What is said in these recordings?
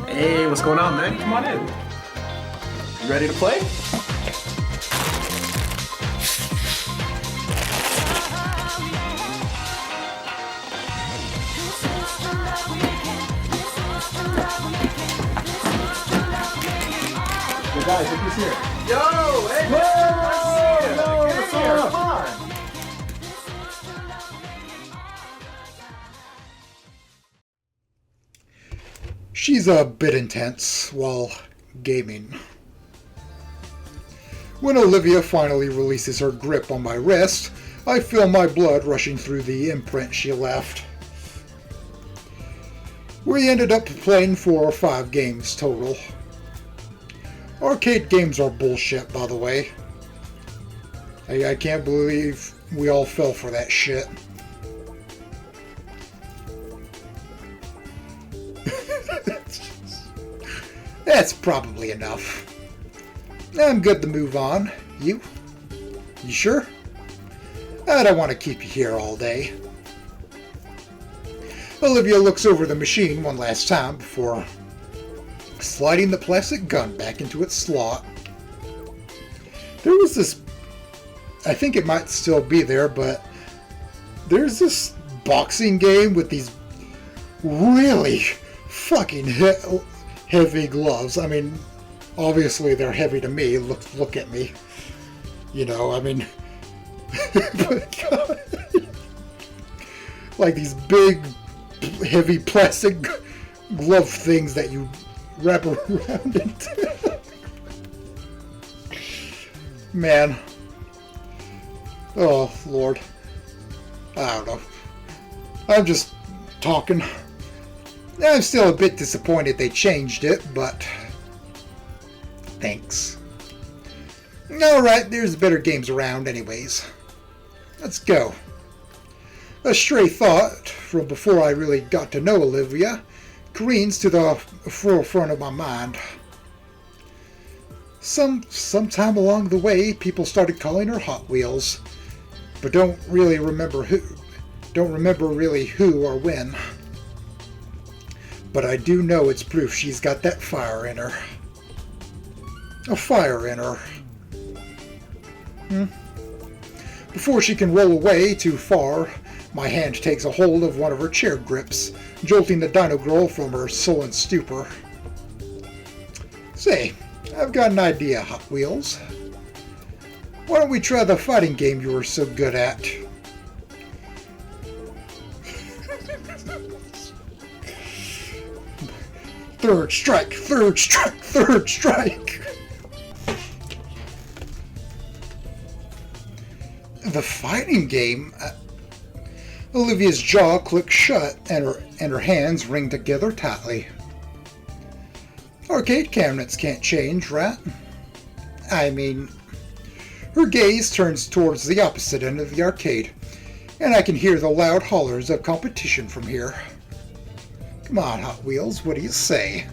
Hey, what's going on, man? Come on in. You ready to play? Yo, guys, look who's here. Yo, hey, Whoa! what's up? Come on. She's a bit intense while gaming. When Olivia finally releases her grip on my wrist, I feel my blood rushing through the imprint she left. We ended up playing 4 or 5 games total. Arcade games are bullshit, by the way. I can't believe we all fell for that shit. That's probably enough. I'm good to move on. You? You sure? I don't want to keep you here all day. Olivia looks over the machine one last time before sliding the plastic gun back into its slot. There was this... I think it might still be there, but there's this boxing game with these really fucking heavy gloves. I mean, obviously they're heavy to me. Look at me. You know, I mean... but God, like these big, heavy plastic glove things that you wrap around it. Man. Oh, Lord. I don't know. I'm just talking. I'm still a bit disappointed they changed it, but thanks. Alright, there's better games around anyways. Let's go. A stray thought from before I really got to know Olivia careens to the forefront of my mind. Sometime along the way, people started calling her Hot Wheels, but don't remember really who or when. But I do know it's proof she's got that fire in her. A fire in her. Before she can roll away too far, my hand takes a hold of one of her chair grips, jolting the Dino Girl from her sullen stupor. Say, I've got an idea, Hot Wheels. Why don't we try the fighting game you were so good at? Third strike, third strike, third strike! The fighting game? Olivia's jaw clicks shut and her hands ring together tightly. Arcade cabinets can't change, right? I mean, her gaze turns towards the opposite end of the arcade, and I can hear the loud hollers of competition from here. Come on, Hot Wheels, what do you say?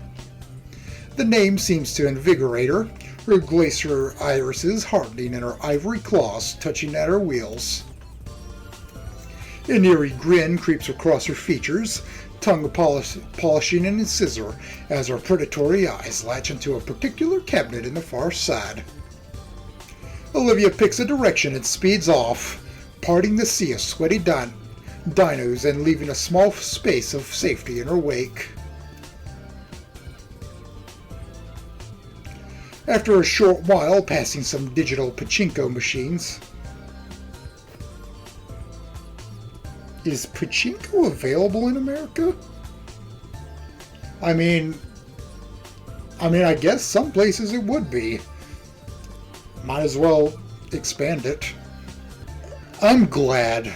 The name seems to invigorate her, her glacier irises hardening and her ivory claws touching at her wheels. An eerie grin creeps across her features, tongue polishing an incisor as her predatory eyes latch into a particular cabinet in the far side. Olivia picks a direction and speeds off, parting the sea of sweaty dinos and leaving a small space of safety in her wake. After a short while passing some digital pachinko machines... Is pachinko available in America? I mean, I guess some places it would be. Might as well expand it. I'm glad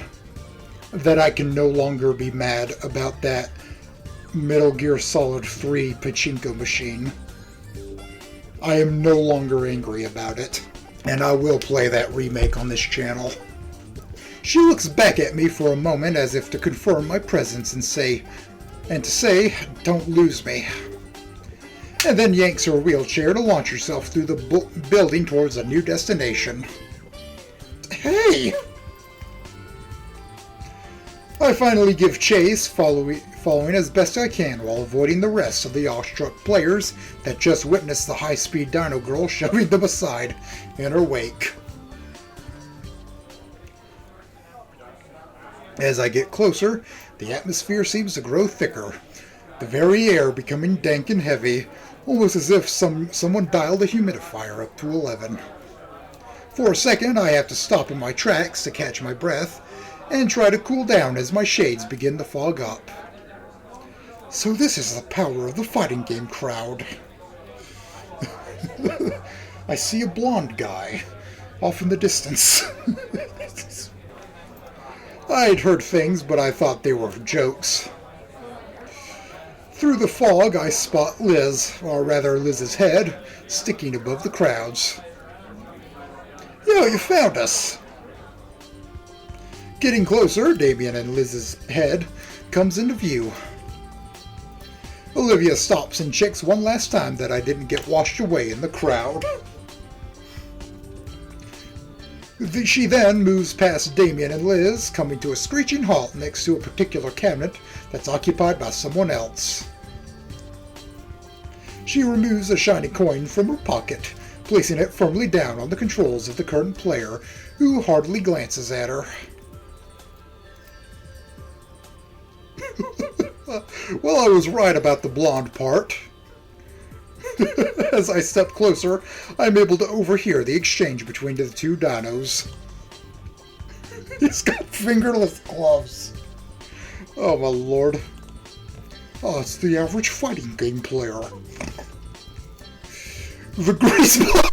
that I can no longer be mad about that Metal Gear Solid 3 pachinko machine. I am no longer angry about it, and I will play that remake on this channel. She looks back at me for a moment as if to confirm my presence and to say, don't lose me. And then yanks her wheelchair to launch herself through the building towards a new destination. Hey! I finally give chase, following as best I can while avoiding the rest of the awestruck players that just witnessed the high-speed Dino Girl shoving them aside in her wake. As I get closer, the atmosphere seems to grow thicker, the very air becoming dank and heavy, almost as if someone dialed a humidifier up to 11. For a second, I have to stop in my tracks to catch my breath and try to cool down as my shades begin to fog up. So this is the power of the fighting game crowd. I see a blonde guy off in the distance. I'd heard things, but I thought they were jokes. Through the fog, I spot Liz, or rather Liz's head, sticking above the crowds. Yo, you found us! Getting closer, Damien and Liz's head comes into view. Olivia stops and checks one last time that I didn't get washed away in the crowd. She then moves past Damien and Liz, coming to a screeching halt next to a particular cabinet that's occupied by someone else. She removes a shiny coin from her pocket, placing it firmly down on the controls of the current player, who hardly glances at her. Well, I was right about the blonde part. As I step closer, I'm able to overhear the exchange between the two dinos. He's got fingerless gloves. Oh my lord. Oh, it's the average fighting game player. The greaseball.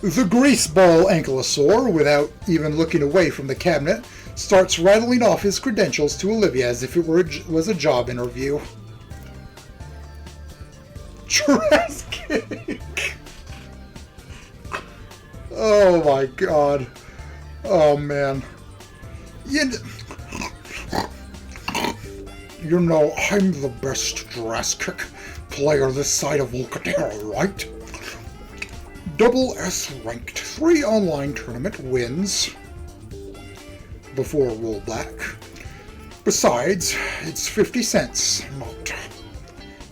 The greaseball ankylosaur, without even looking away from the cabinet, starts rattling off his credentials to Olivia as if it was a job interview. Trash cake! Oh my god. Oh man. You know, I'm the best Jurassic player this side of Volcadero, right? Double S ranked, 3 online tournament wins before rollback. Besides, it's 50 cents, not.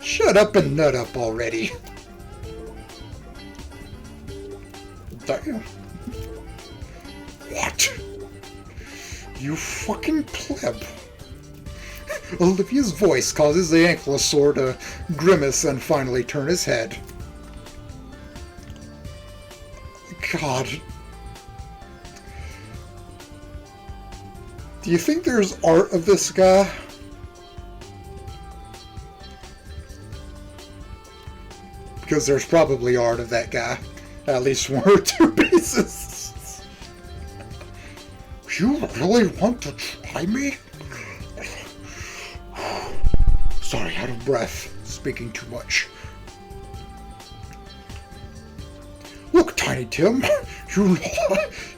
Shut up and nut up already. Damn. What? You fucking pleb. Olivia's voice causes the ankylosaur to grimace and finally turn his head. God. Do you think there's art of this guy? Because there's probably art of that guy. At least 1 or 2 pieces. You really want to try me? Sorry, out of breath. Speaking too much. Look, Tiny Tim.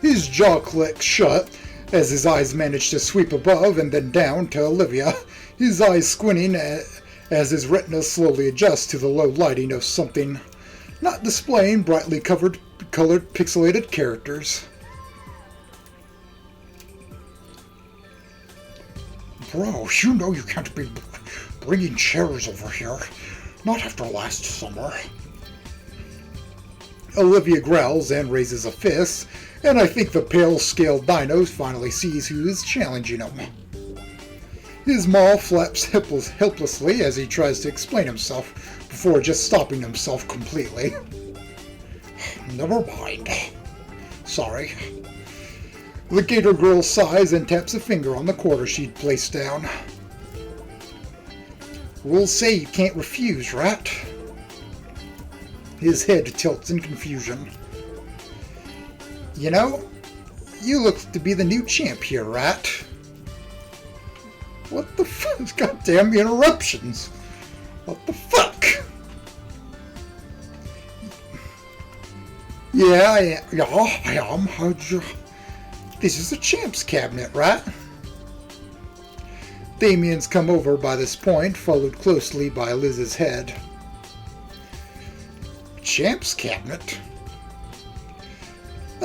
His jaw clicks shut as his eyes manage to sweep above and then down to Olivia, his eyes squinting as his retina slowly adjusts to the low lighting of something not displaying brightly colored pixelated characters. Bro, you know you can't be bringing chairs over here. Not after last summer. Olivia growls and raises a fist, and I think the pale-scaled dino finally sees who is challenging him. His maw flaps helplessly as he tries to explain himself before just stopping himself completely. Never mind. Sorry. The Gator girl sighs and taps a finger on the quarter she'd placed down. We'll say you can't refuse, right? His head tilts in confusion. You know, you look to be the new champ here, right? What the fuck? Goddamn interruptions. What the fuck? Yeah, I am. How'd you... This is the champ's cabinet, right? Damien's come over by this point, followed closely by Liz's head. Champ's cabinet?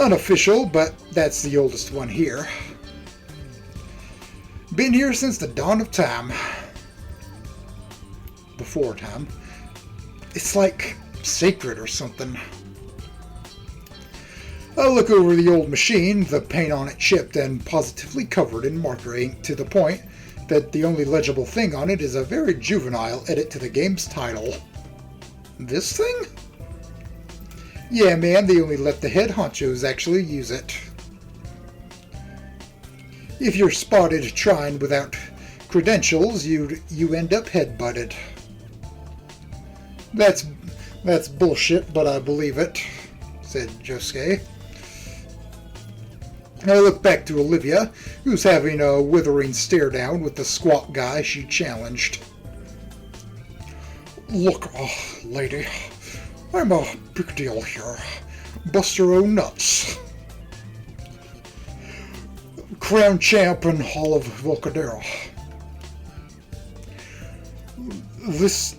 Unofficial, but that's the oldest one here. Been here since the dawn of time. Before time. It's like sacred or something. I look over the old machine, the paint on it chipped and positively covered in marker ink to the point that the only legible thing on it is a very juvenile edit to the game's title. This thing? Yeah, man, they only let the head honchos actually use it. If you're spotted trying without credentials, you end up headbutted. That's bullshit, but I believe it, said Josuke. I look back to Olivia, who's having a withering stare down with the squat guy she challenged. Look, lady, I'm a big deal here. Bust your own nuts. Crown champ in Hall of Volcadero. This...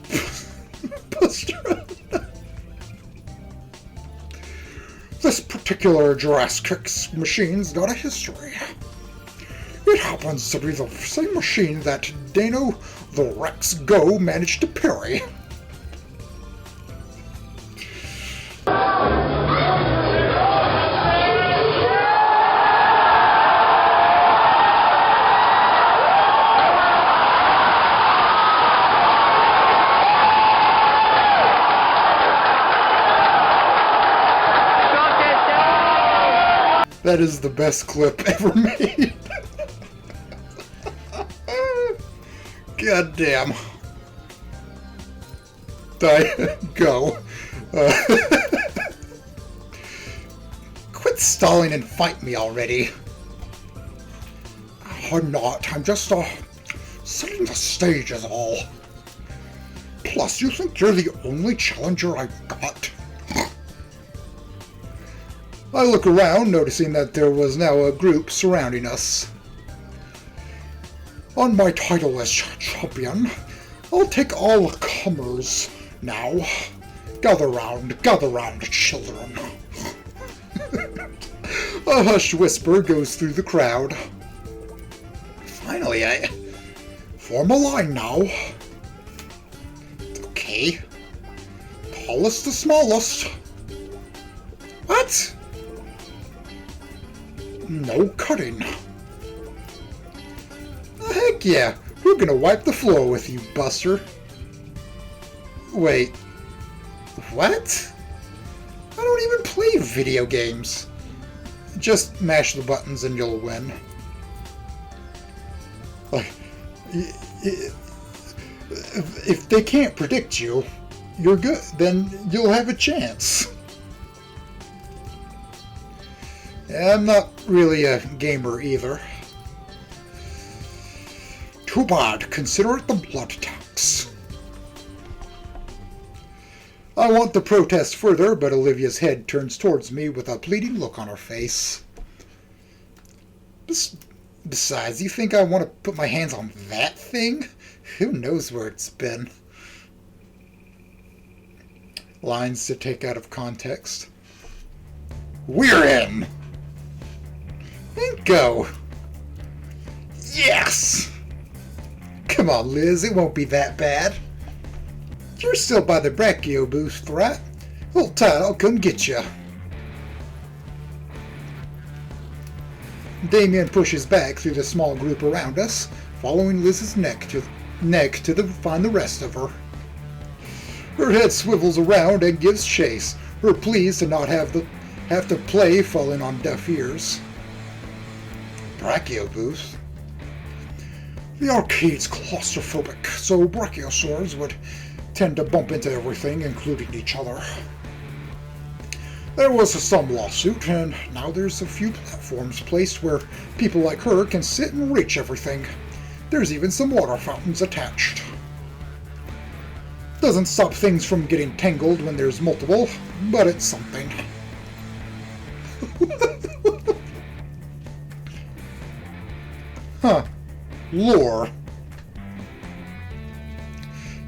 bust your own nuts. This particular Jurassic machine's got a history. It happens to be the same machine that Dano the Rex Go managed to parry. That is the best clip ever made. God damn. Go. Quit stalling and fight me already. I'm not. I'm just, setting the stage is all. Plus, you think you're the only challenger I've got? I look around, noticing that there was now a group surrounding us. On my title as champion, I'll take all comers now. Gather round, children. A hushed whisper goes through the crowd. Finally, I form a line now. Okay. Tallest to smallest. What? No cutting. Heck yeah, we're gonna wipe the floor with you, Buster. Wait, what? I don't even play video games. Just mash the buttons and you'll win. Like, if they can't predict you, you're good, then you'll have a chance. I'm not really a gamer either. Too bad, consider it the blood tax. I want to protest further, but Olivia's head turns towards me with a pleading look on her face. Besides, you think I want to put my hands on that thing? Who knows where it's been? Lines to take out of context. We're in! And go! Yes! Come on, Liz, it won't be that bad. You're still by the Brachio booth, right? Hold tight, I'll come get you. Damien pushes back through the small group around us, following Liz's neck to find the rest of her. Her head swivels around and gives chase, her pleased to not have to play falling on deaf ears. Brachio booth? The arcade's claustrophobic, so brachiosaurs would tend to bump into everything, including each other. There was some lawsuit, and now there's a few platforms placed where people like her can sit and reach everything. There's even some water fountains attached. Doesn't stop things from getting tangled when there's multiple, but it's something. Huh. Lore.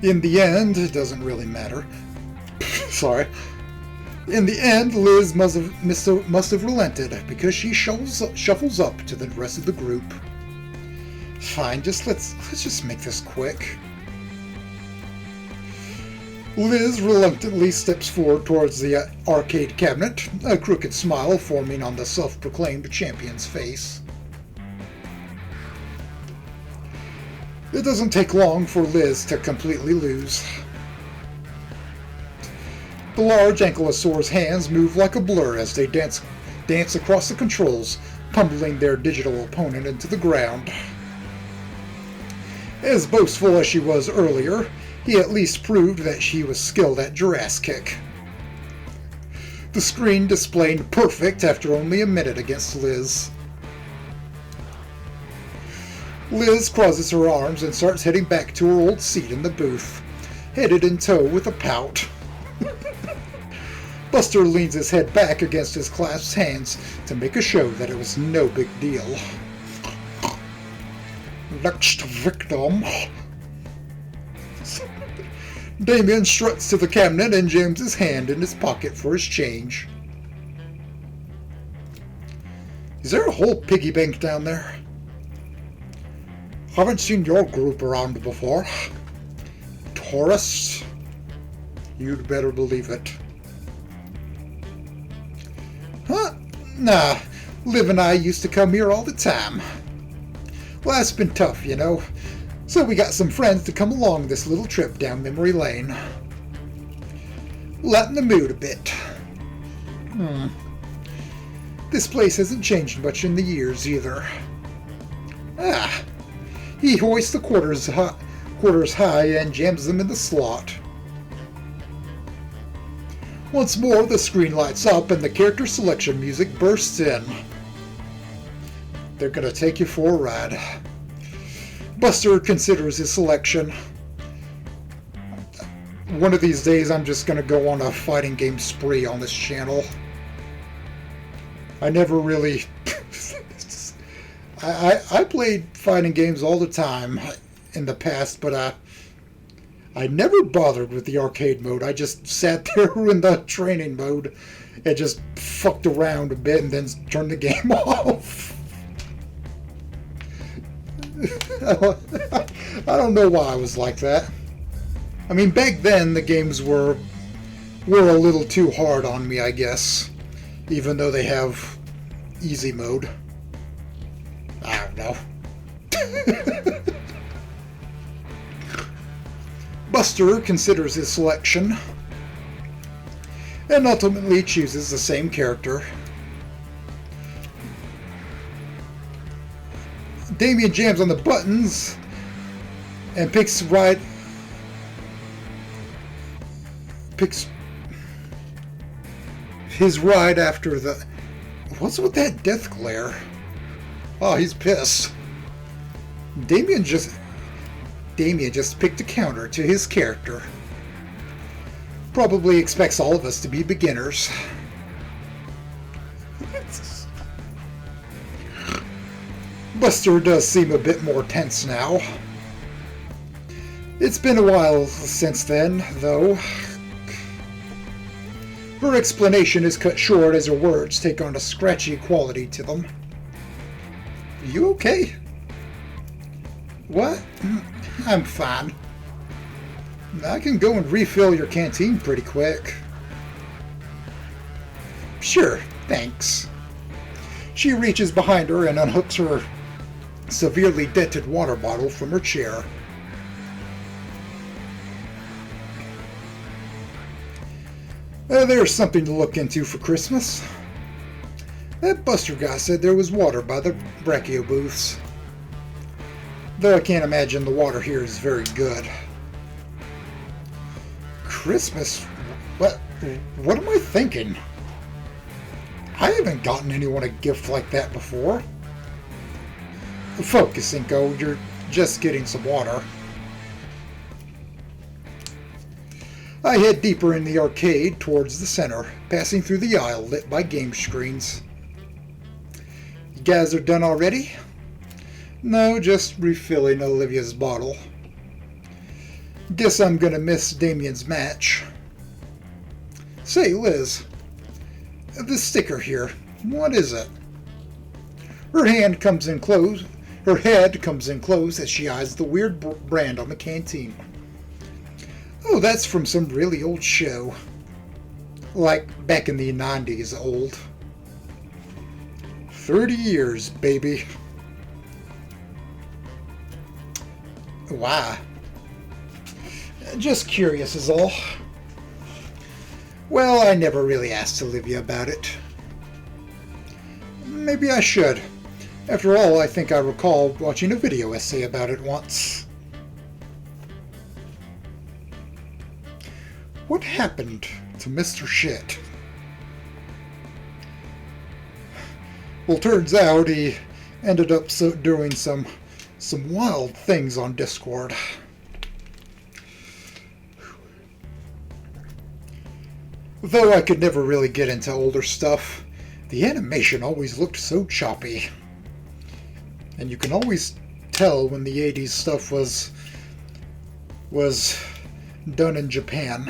In the end, it doesn't really matter. Sorry. In the end, Liz must have relented because she shuffles up to the rest of the group. Fine, let's just make this quick. Liz reluctantly steps forward towards the arcade cabinet, a crooked smile forming on the self-proclaimed champion's face. It doesn't take long for Liz to completely lose. The large Ankylosaur's hands move like a blur as they dance across the controls, pummeling their digital opponent into the ground. As boastful as she was earlier, he at least proved that she was skilled at Jurassic kick. The screen displayed perfect after only a minute against Liz. Liz crosses her arms and starts heading back to her old seat in the booth, headed in tow with a pout. Buster leans his head back against his clasped hands to make a show that it was no big deal. Next victim. Damien struts to the cabinet and jams his hand in his pocket for his change. Is there a whole piggy bank down there? Haven't seen your group around before. Tourists? You'd better believe it. Huh? Nah, Liv and I used to come here all the time. Life's been tough, you know. So we got some friends to come along this little trip down memory lane. Lighten the mood a bit. This place hasn't changed much in the years either. He hoists the quarters high and jams them in the slot. Once more, the screen lights up and the character selection music bursts in. They're gonna take you for a ride. Buster considers his selection. One of these days, I'm just gonna go on a fighting game spree on this channel. I never really... I played fighting games all the time in the past, but I never bothered with the arcade mode. I just sat there in the training mode and just fucked around a bit and then turned the game off. I don't know why I was like that. I mean, back then the games were a little too hard on me, I guess. Even though they have easy mode. I don't know. Buster considers his selection and ultimately chooses the same character. Damien jams on the buttons and picks his ride after the... What's with that death glare? Oh, he's pissed. Damien just picked a counter to his character. Probably expects all of us to be beginners. Buster does seem a bit more tense now. It's been a while since then, though. Her explanation is cut short as her words take on a scratchy quality to them. You okay? What? I'm fine. I can go and refill your canteen pretty quick. Sure, thanks. She reaches behind her and unhooks her severely dented water bottle from her chair. There's something to look into for Christmas. That Buster guy said there was water by the Brachio booths. Though I can't imagine the water here is very good. Christmas? What am I thinking? I haven't gotten anyone a gift like that before. Focus, Inko. You're just getting some water. I head deeper in the arcade towards the center, passing through the aisle lit by game screens. You guys are done already? No, just refilling Olivia's bottle. Guess I'm gonna miss Damien's match. Say, Liz, The sticker here. What is it? Her head comes in close as she eyes the weird brand on the canteen. Oh, that's from some really old show. Like back in the 90s old. 30 years, baby. Why? Just curious is all. Well, I never really asked Olivia about it. Maybe I should. After all, I think I recall watching a video essay about it once. What happened to Mr. Shit? Well, turns out he ended up doing some wild things on Discord. Though I could never really get into older stuff, the animation always looked so choppy. And you can always tell when the 80s stuff was done in Japan.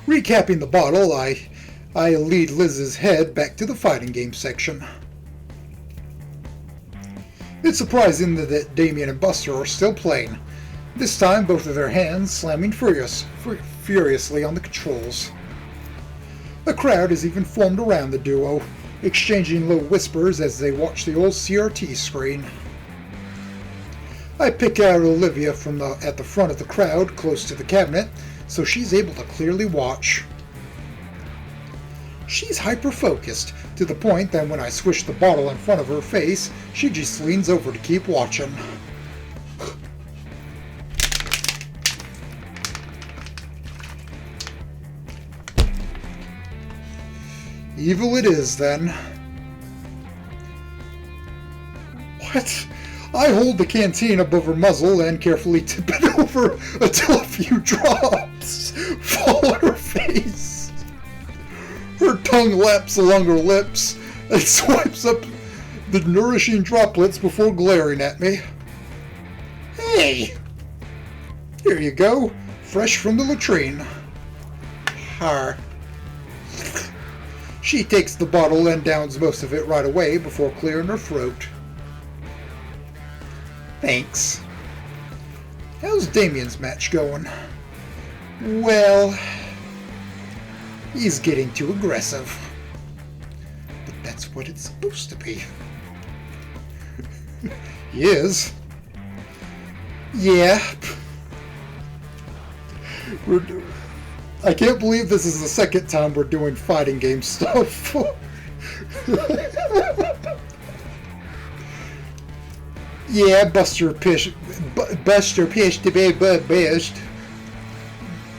Recapping the bottle, I lead Liz's head back to the fighting game section. It's surprising that Damien and Buster are still playing, this time both of their hands slamming furiously on the controls. A crowd has even formed around the duo, exchanging low whispers as they watch the old CRT screen. I pick out Olivia at the front of the crowd, close to the cabinet, so she's able to clearly watch. She's hyper-focused, to the point that when I swish the bottle in front of her face, she just leans over to keep watching. Evil it is, then. What? I hold the canteen above her muzzle and carefully tip it over until a few drops fall on her face. Her tongue laps along her lips and swipes up the nourishing droplets before glaring at me. Hey! Here you go, fresh from the latrine. Har. She takes the bottle and downs most of it right away before clearing her throat. Thanks. How's Damien's match going? Well, he's getting too aggressive. But that's what it's supposed to be. He is. Yeah. I can't believe this is the second time we're doing fighting game stuff. Yeah, Buster pished to be best.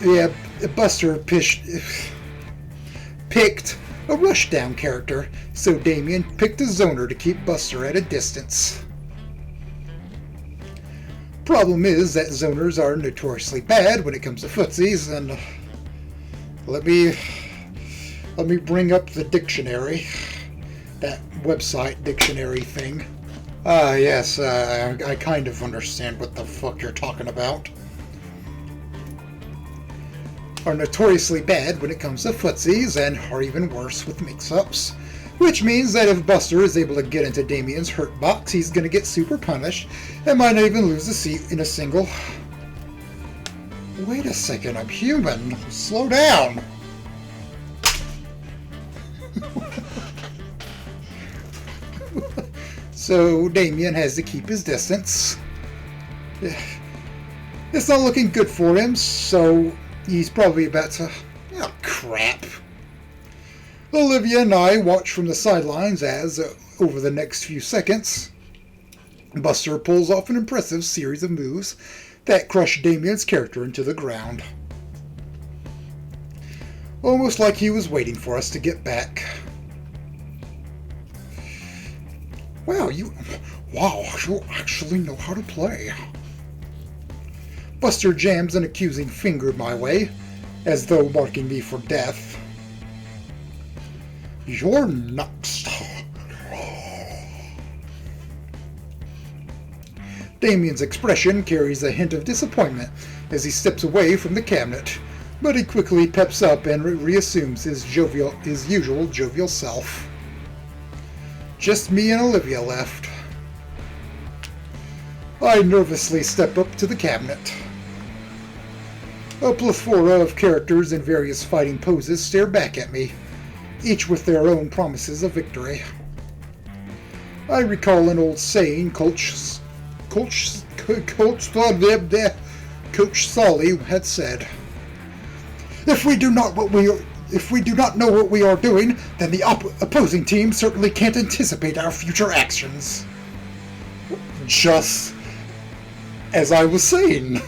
Yeah, Buster picked a rushdown character, so Damien picked a zoner to keep Buster at a distance. Problem is that zoners are notoriously bad when it comes to footsies, and let me bring up the dictionary, that website dictionary thing. Yes, I kind of understand what the fuck you're talking about. Are notoriously bad when it comes to footsies, and are even worse with mix-ups. Which means that if Buster is able to get into Damien's hurt box, he's gonna get super punished, and might not even lose a seat in a single. Wait a second, I'm human. Slow down. So Damien has to keep his distance. It's not looking good for him, so he's probably about to... Oh, crap. Olivia and I watch from the sidelines as, over the next few seconds, Buster pulls off an impressive series of moves that crush Damien's character into the ground. Almost like he was waiting for us to get back. Wow, you actually know how to play. Buster jams an accusing finger my way, as though marking me for death. You're next. Damien's expression carries a hint of disappointment as he steps away from the cabinet, but he quickly peps up and reassumes his usual jovial self. Just me and Olivia left. I nervously step up to the cabinet. A plethora of characters in various fighting poses stare back at me, each with their own promises of victory. I recall an old saying Coach Solly had said, If we do not know what we are doing, then the opposing team certainly can't anticipate our future actions. Just as I was saying.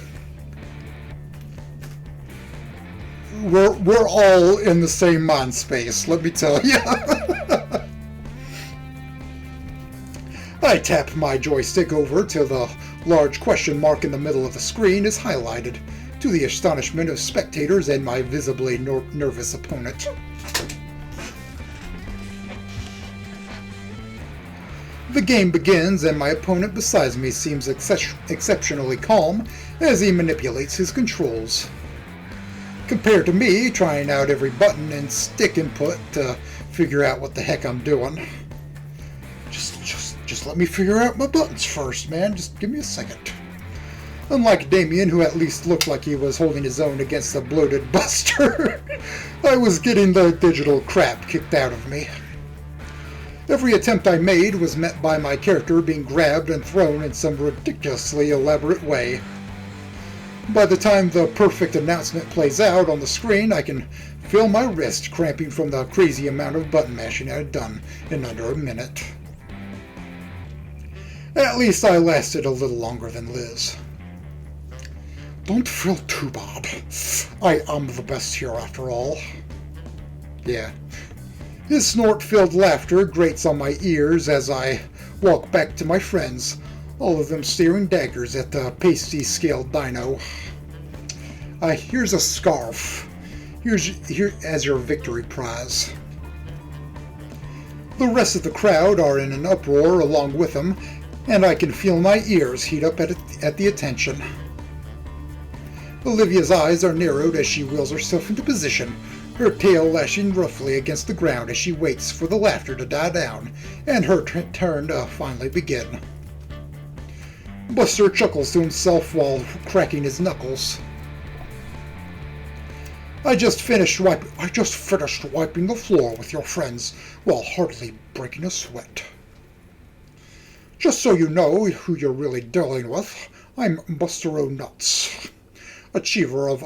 We're all in the same mind space, let me tell you. I tap my joystick over till the large question mark in the middle of the screen is highlighted, to the astonishment of spectators and my visibly nervous opponent. The game begins, and my opponent beside me seems exceptionally calm as he manipulates his controls. Compared to me, trying out every button and stick input to figure out what the heck I'm doing. Just let me figure out my buttons first, man. Just give me a second. Unlike Damien, who at least looked like he was holding his own against the bloated Buster, I was getting the digital crap kicked out of me. Every attempt I made was met by my character being grabbed and thrown in some ridiculously elaborate way. By the time the perfect announcement plays out on the screen, I can feel my wrist cramping from the crazy amount of button mashing I had done in under a minute. At least I lasted a little longer than Liz. Don't feel too bad. I am the best here after all. Yeah. His snort-filled laughter grates on my ears as I walk back to my friends, all of them staring daggers at the pasty-scaled dino. Here's a scarf. Here as your victory prize. The rest of the crowd are in an uproar along with him, and I can feel my ears heat up at the attention. Olivia's eyes are narrowed as she wheels herself into position, her tail lashing roughly against the ground as she waits for the laughter to die down and her turn to finally begin. Buster chuckles to himself while cracking his knuckles. I just finished wiping the floor with your friends while hardly breaking a sweat. Just so you know who you're really dealing with, I'm Buster O'Nuts, achiever of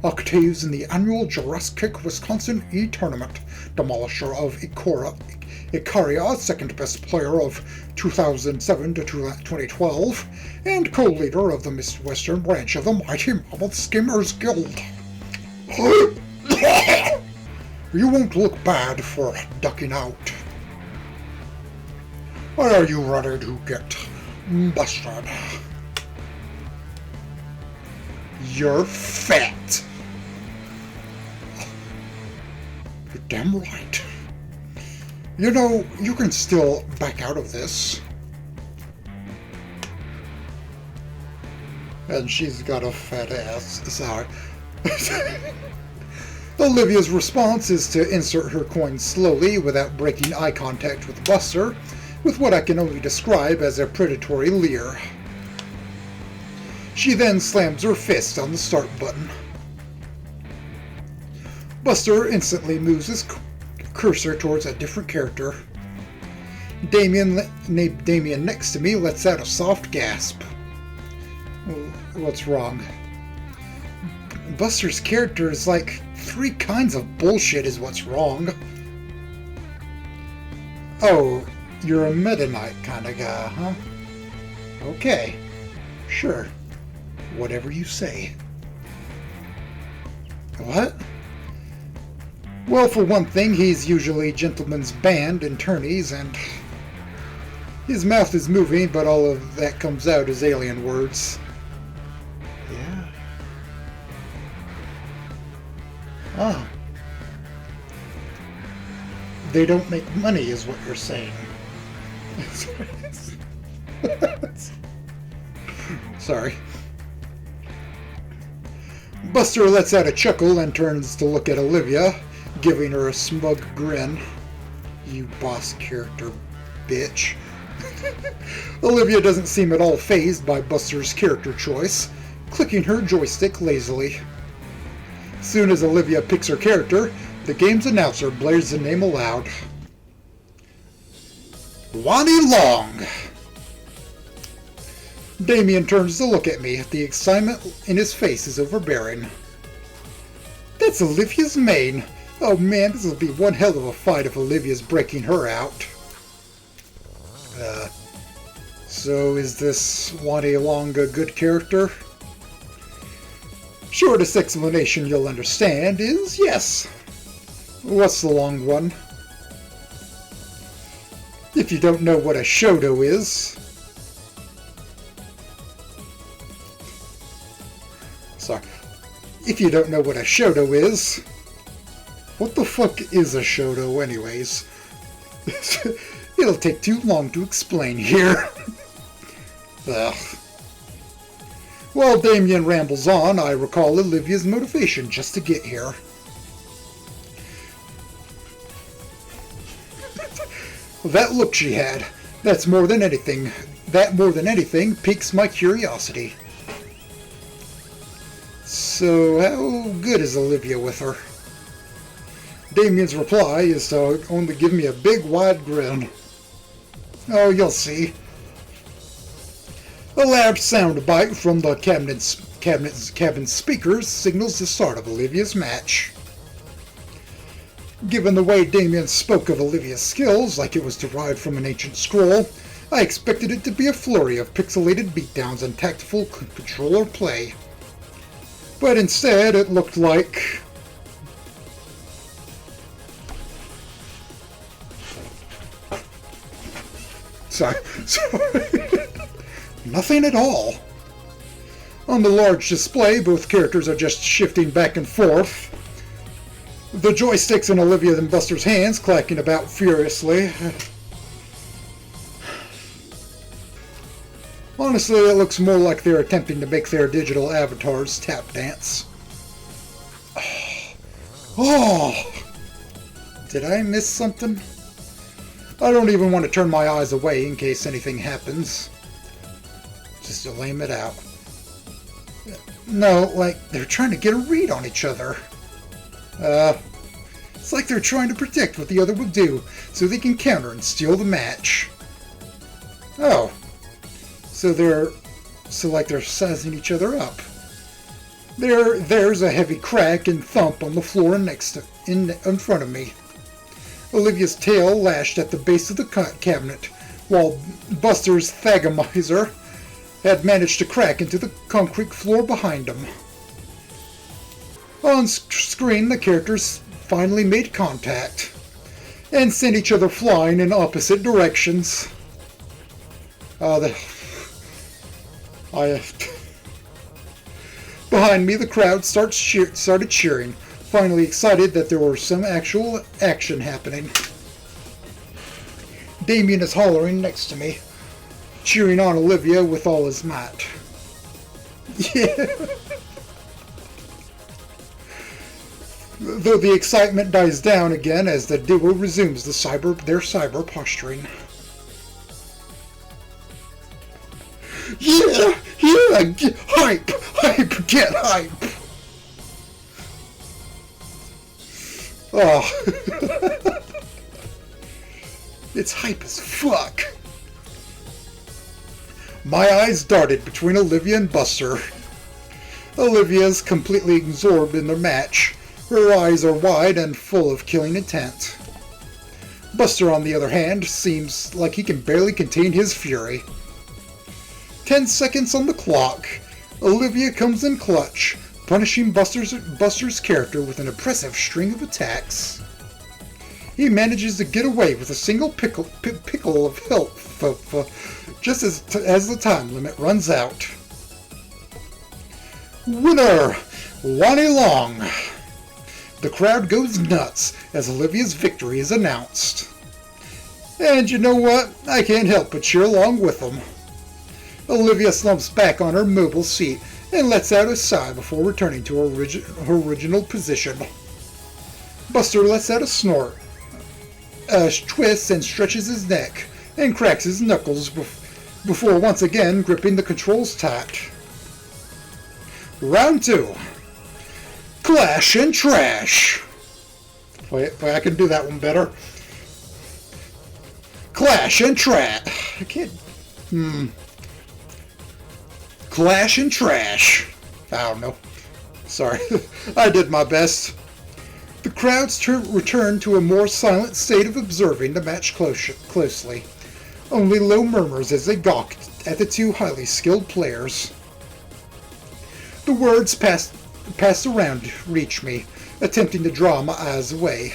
octaves in the annual Jurassic Wisconsin E-Tournament, demolisher of Icaria, second best player of 2007 to 2012, and co-leader of the Midwestern branch of the Mighty Mammoth Skimmers Guild. You won't look bad for ducking out. Are you ready to get busted? You're fat. You're damn right. You know, you can still back out of this. And she's got a fat ass. Sorry. Olivia's response is to insert her coin slowly without breaking eye contact with Buster, with what I can only describe as a predatory leer. She then slams her fist on the start button. Buster instantly moves his cursor towards a different character. Damien next to me lets out a soft gasp. What's wrong? Buster's character is like 3 kinds of bullshit is what's wrong. Oh, you're a Meta Knight kind of guy, huh? Okay, sure. Whatever you say. What? Well, for one thing, he's usually gentleman's band in tourneys, and his mouth is moving, but all of that comes out as alien words. Yeah. Ah. They don't make money, is what you're saying. Sorry. Buster lets out a chuckle and turns to look at Olivia, giving her a smug grin. You boss character, bitch. Olivia doesn't seem at all fazed by Buster's character choice, clicking her joystick lazily. Soon as Olivia picks her character, the game's announcer blares the name aloud. Wani Long! Damien turns to look at me. The excitement in his face is overbearing. That's Olivia's main. Oh man, this will be one hell of a fight if Olivia's breaking her out. So is this Wani Long a good character? Shortest explanation you'll understand is yes. What's the long one? If you don't know what a shoto is... Sorry. If you don't know what a shoto is... What the fuck is a shoto anyways? It'll take too long to explain here. Ugh. While Damien rambles on, I recall Olivia's motivation just to get here. That look she had, that more than anything piques my curiosity. So how good is Olivia with her? Damien's reply is to only give me a big wide grin. Oh, you'll see. A loud soundbite from the cabin speakers signals the start of Olivia's match. Given the way Damien spoke of Olivia's skills like it was derived from an ancient scroll, I expected it to be a flurry of pixelated beatdowns and tactful controller play. But instead, it looked like... Sorry. Nothing at all. On the large display, both characters are just shifting back and forth. The joysticks in Olivia and Buster's hands clacking about furiously. Honestly, it looks more like they're attempting to make their digital avatars tap dance. Oh! Did I miss something? I don't even want to turn my eyes away in case anything happens. Just to lame it out. No, like they're trying to get a read on each other. It's like they're trying to predict what the other will do so they can counter and steal the match. Oh. So like they're sizing each other up. There's a heavy crack and thump on the floor in front of me. Olivia's tail lashed at the base of the cabinet, while Buster's thagomizer had managed to crack into the concrete floor behind him. On screen, the characters finally made contact and sent each other flying in opposite directions. Behind me, the crowd started cheering, finally excited that there was some actual action happening. Damien is hollering next to me, cheering on Olivia with all his might. Yeah. Though the excitement dies down again as the duo resumes their cyber posturing. Yeah! Yeah! Get hype! Hype! Get hype! Oh. It's hype as fuck. My eyes darted between Olivia and Buster. Olivia's completely absorbed in their match. Her eyes are wide and full of killing intent. Buster, on the other hand, seems like he can barely contain his fury. 10 seconds on the clock. Olivia comes in clutch, punishing Buster's character with an impressive string of attacks. He manages to get away with a single pickle of health just as the time limit runs out. Winner, Wani Long. The crowd goes nuts as Olivia's victory is announced. And you know what? I can't help but cheer along with them. Olivia slumps back on her mobile seat and lets out a sigh before returning to her original position. Buster lets out a snort, twists and stretches his neck, and cracks his knuckles before once again gripping the controls tight. Round 2. Clash and Trash. Wait, I can do that one better. Clash and Trash. I can't... Clash and Trash. I don't know. Sorry. I did my best. The crowds return to a more silent state of observing the match closely. Only low murmurs as they gawked at the two highly skilled players. The words passed around reach me, attempting to draw my eyes away.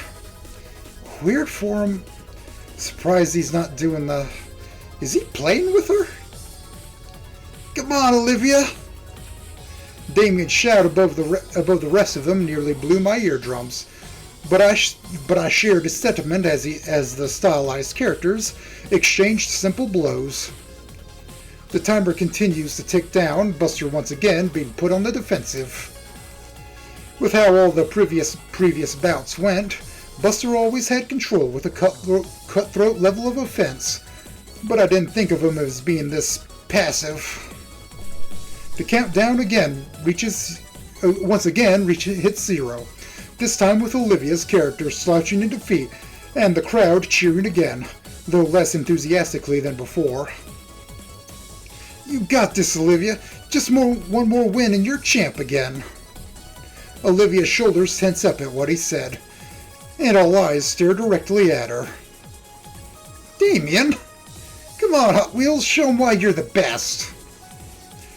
Weird for him. Surprised he's not doing the... Is he playing with her? Come on, Olivia! Damien's shout above the rest of them nearly blew my eardrums, but I shared his sentiment as the stylized characters exchanged simple blows. The timer continues to tick down, Buster once again being put on the defensive. With how all the previous bouts went, Buster always had control with a cutthroat level of offense, but I didn't think of him as being this passive. The countdown hits 0, this time with Olivia's character slouching in defeat and the crowd cheering again, though less enthusiastically than before. You got this, Olivia. Just one more win and you're champ again. Olivia's shoulders tense up at what he said, and all eyes stare directly at her. Damien! Come on, Hot Wheels, show 'em why you're the best.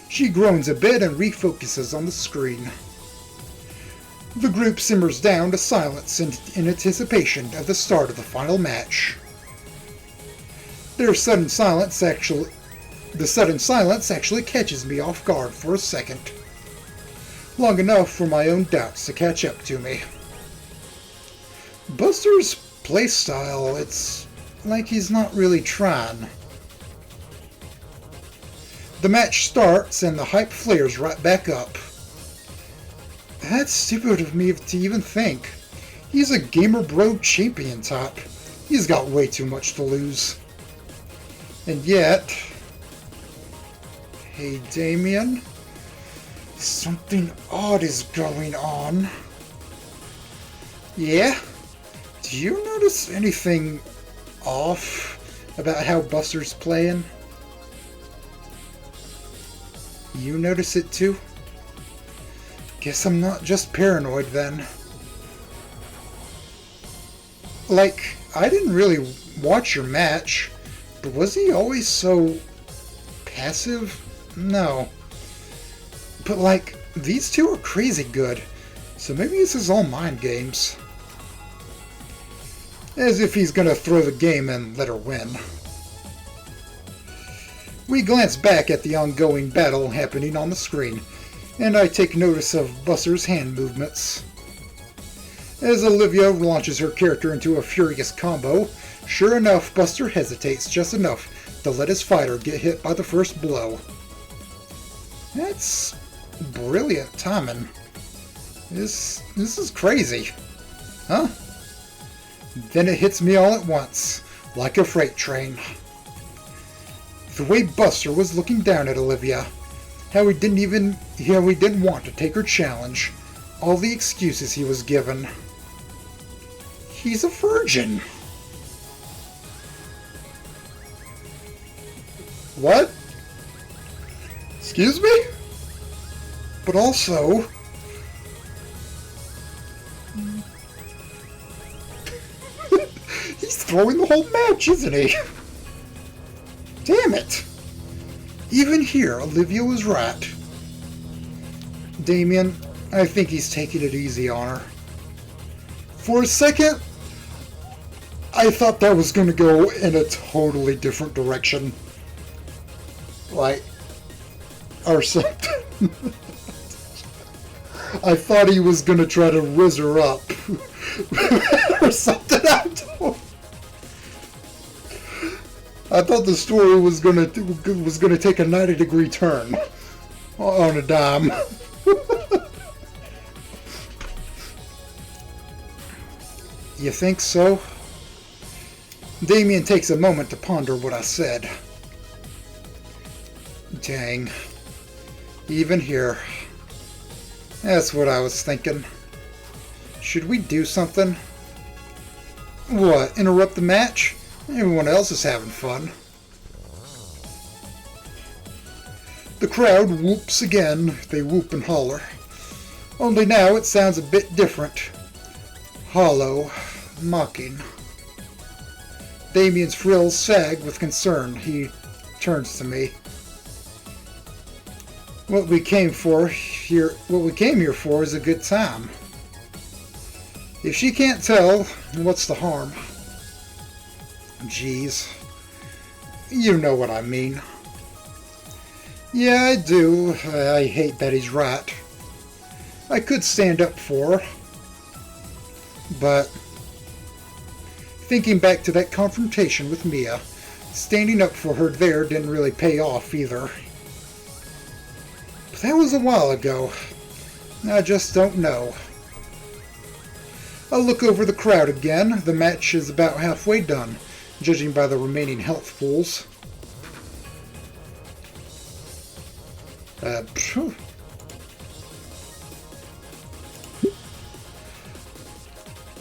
She groans a bit and refocuses on the screen. The group simmers down to silence in anticipation of the start of the final match. The sudden silence actually catches me off guard for a second. Long enough for my own doubts to catch up to me. Buster's playstyle, it's like he's not really trying. The match starts and the hype flares right back up. That's stupid of me to even think. He's a gamer bro champion type. He's got way too much to lose. And yet... Hey, Damien? Something odd is going on. Yeah? Do you notice anything off about how Buster's playing? You notice it too? Guess I'm not just paranoid then. Like, I didn't really watch your match, but was he always so passive? No. But like, these two are crazy good, so maybe this is all mind games. As if he's gonna throw the game and let her win. We glance back at the ongoing battle happening on the screen, and I take notice of Buster's hand movements. As Olivia launches her character into a furious combo, sure enough, Buster hesitates just enough to let his fighter get hit by the first blow. That's brilliant timing. This is crazy. Huh? Then it hits me all at once, like a freight train. The way Buster was looking down at Olivia, how he didn't want to take her challenge, all the excuses he was given. He's a virgin. What? Excuse me? But also... He's throwing the whole match, isn't he? Damn it! Even here, Olivia was right. Damien, I think he's taking it easy on her. For a second, I thought that was going to go in a totally different direction. Like, or something. I thought he was going to try to riz her up. Or something, I thought the story was gonna take a 90-degree turn. on a dime. You think so? Damien takes a moment to ponder what I said. Dang. Even here. That's what I was thinking. Should we do something? What, interrupt the match? Everyone else is having fun. The crowd whoops again. They whoop and holler. Only now it sounds a bit different. Hollow. Mocking. Damien's frills sag with concern. He turns to me. What we came here for is a good time. If she can't tell, what's the harm? Jeez. You know what I mean. Yeah, I do. I hate that he's right. I could stand up for her. But thinking back to that confrontation with Mia, standing up for her there didn't really pay off either. But that was a while ago. I just don't know. I'll look over the crowd again. The match is about halfway done, judging by the remaining health pools.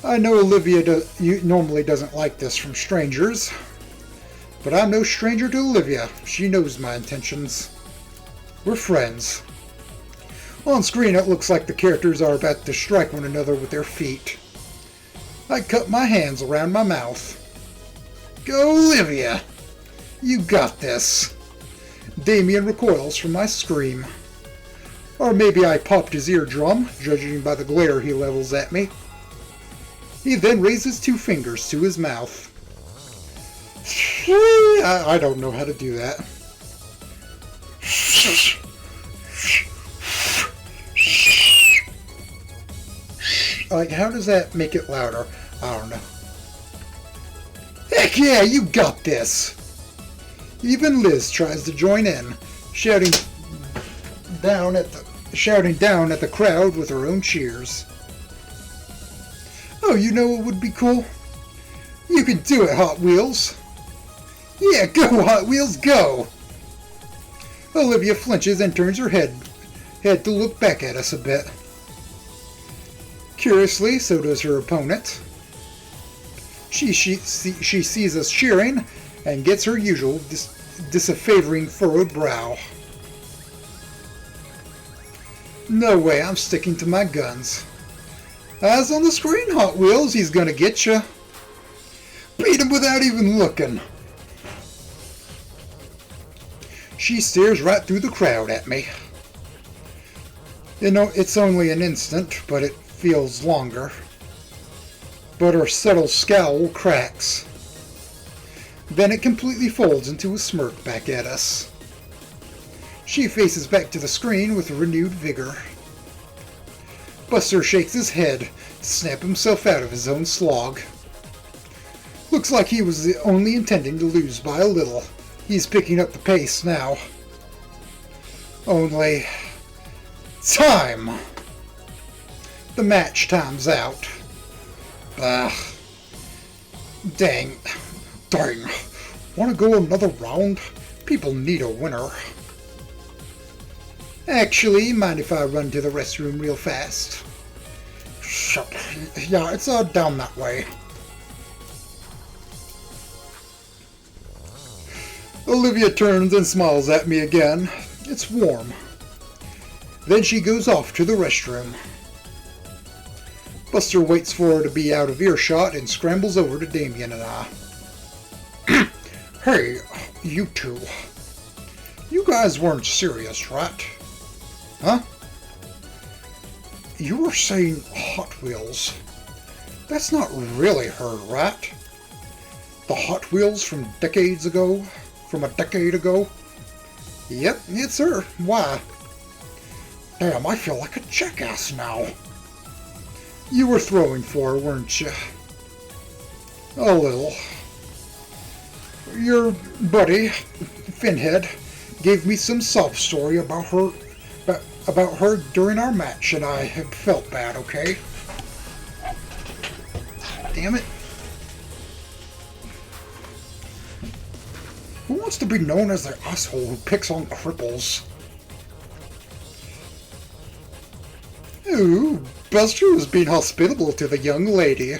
I know Olivia normally doesn't like this from strangers, but I'm no stranger to Olivia. She knows my intentions. We're friends. On screen it looks like the characters are about to strike one another with their feet. I cut my hands around my mouth. Go Olivia! You got this! Damien recoils from my scream. Or maybe I popped his eardrum, judging by the glare he levels at me. He then raises 2 fingers to his mouth. I don't know how to do that. Like, how does that make it louder? I don't know. Heck yeah, you got this! Even Liz tries to join in, shouting down at the crowd with her own cheers. Oh, you know what would be cool? You can do it, Hot Wheels! Yeah, go Hot Wheels, go! Olivia flinches and turns her head to look back at us a bit. Curiously, so does her opponent. She sees us cheering and gets her usual disfavoring furrowed brow. No way, I'm sticking to my guns. Eyes on the screen, Hot Wheels, he's gonna get you. Beat him without even looking. She stares right through the crowd at me. You know, it's only an instant, but it feels longer. But her subtle scowl cracks. Then it completely folds into a smirk back at us. She faces back to the screen with renewed vigor. Buster shakes his head to snap himself out of his own slog. Looks like he was only intending to lose by a little. He's picking up the pace now. Only... time! The match time's out. Dang. Wanna go another round? People need a winner. Actually, mind if I run to the restroom real fast? Shut. Yeah, it's down that way. Olivia turns and smiles at me again. It's warm. Then she goes off to the restroom. Buster waits for her to be out of earshot and scrambles over to Damien and I. Hey, you two. You guys weren't serious, right? Huh? You were saying Hot Wheels. That's not really her, right? The Hot Wheels from decades ago? From a decade ago? Yep, it's her. Why? Damn, I feel like a jackass now. You were throwing for her, weren't you? A little. Your buddy, Finhead, gave me some sob story about her about her during our match, and I have felt bad, okay? Damn it. Who wants to be known as the asshole who picks on cripples? Ooh, Buster was being hospitable to the young lady.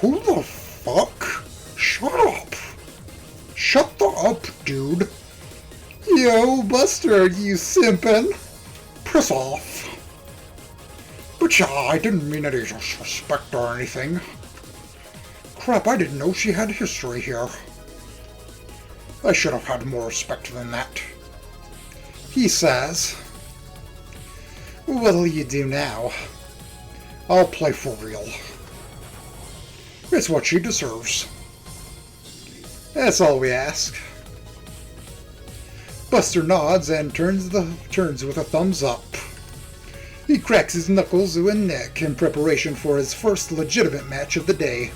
Who the fuck? Shut up! Shut the up, dude! Yo, Buster, you simpin'! Piss off! But yeah, I didn't mean any disrespect or anything. Crap, I didn't know she had history here. I should have had more respect than that. He says, what'll you do now? I'll play for real. It's what she deserves. That's all we ask. Buster nods and turns with a thumbs up. He cracks his knuckles to a neck in preparation for his first legitimate match of the day.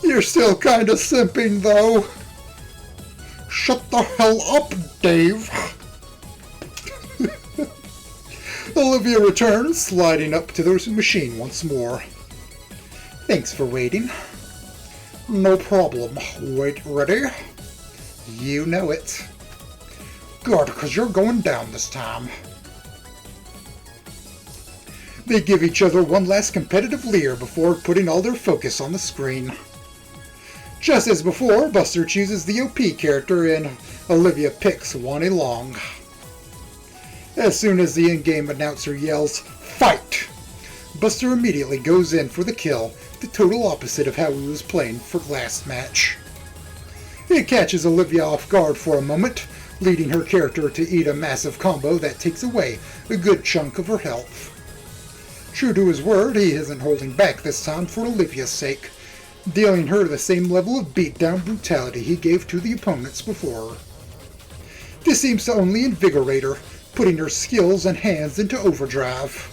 You're still kinda simping, though. Shut the hell up, Dave. Olivia returns, sliding up to the machine once more. Thanks for waiting. No problem. Wait, ready? You know it. Good, because you're going down this time. They give each other one last competitive leer before putting all their focus on the screen. Just as before, Buster chooses the OP character and Olivia picks Wani Long. As soon as the in-game announcer yells, "Fight!" Buster immediately goes in for the kill, the total opposite of how he was playing for last match. It catches Olivia off guard for a moment, leading her character to eat a massive combo that takes away a good chunk of her health. True to his word, he isn't holding back this time for Olivia's sake, dealing her the same level of beatdown brutality he gave to the opponents before. This seems to only invigorate her, putting her skills and hands into overdrive.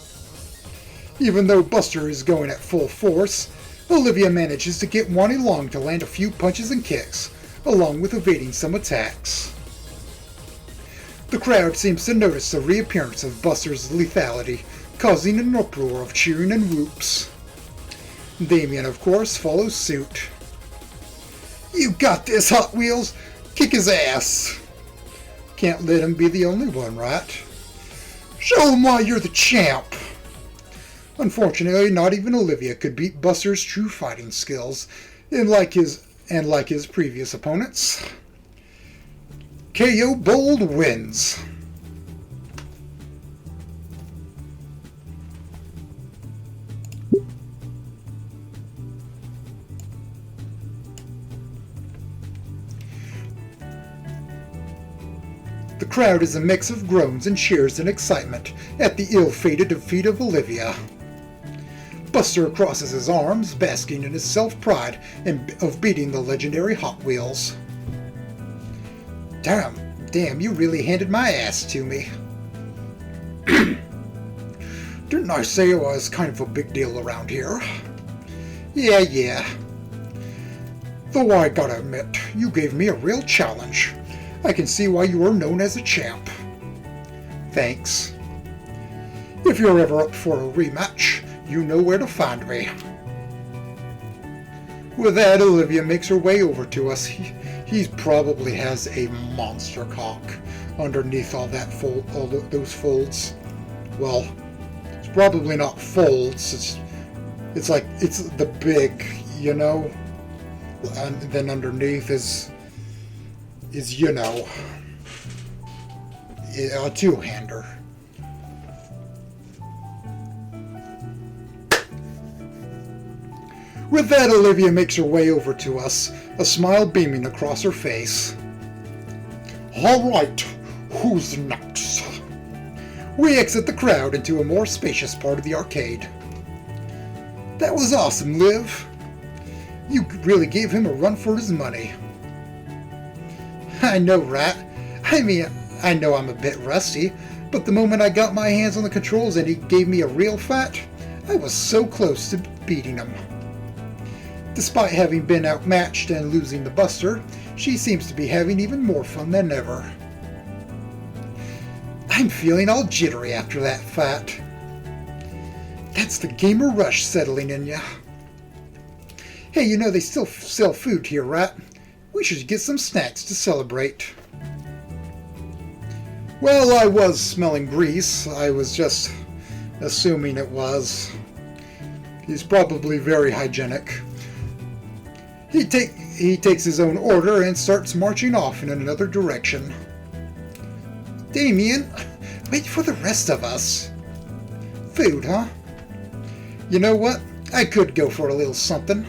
Even though Buster is going at full force, Olivia manages to get Wani Long to land a few punches and kicks, along with evading some attacks. The crowd seems to notice the reappearance of Buster's lethality, causing an uproar of cheering and whoops. Damien, of course, follows suit. You got this, Hot Wheels! Kick his ass! Can't let him be the only one, right? Show him why you're the champ! Unfortunately, not even Olivia could beat Buster's true fighting skills, and like his previous opponents, KO Bold wins. The crowd is a mix of groans and cheers in excitement at the ill-fated defeat of Olivia. Buster crosses his arms, basking in his self-pride of beating the legendary Hot Wheels. Damn, you really handed my ass to me. Didn't I say I was kind of a big deal around here? Yeah. Though I gotta admit, you gave me a real challenge. I can see why you are known as a champ. Thanks. If you're ever up for a rematch, you know where to find me. With that, Olivia makes her way over to us. He probably has a monster cock underneath all those folds. Well, it's probably not folds. It's like it's the big, you know. And then underneath is a two-hander. With that, Olivia makes her way over to us, a smile beaming across her face. Alright, who's next? We exit the crowd into a more spacious part of the arcade. That was awesome, Liv. You really gave him a run for his money. I know, right? I mean, I know I'm a bit rusty, but the moment I got my hands on the controls and he gave me a real fight, I was so close to beating him. Despite having been outmatched and losing the Buster, she seems to be having even more fun than ever. I'm feeling all jittery after that fight. That's the gamer rush settling in ya. Hey, you know they still sell food here, right? We should get some snacks to celebrate. Well, I was smelling grease. I was just assuming it was. He's probably very hygienic. He takes his own order and starts marching off in another direction. Damien, wait for the rest of us. Food, huh? You know what? I could go for a little something.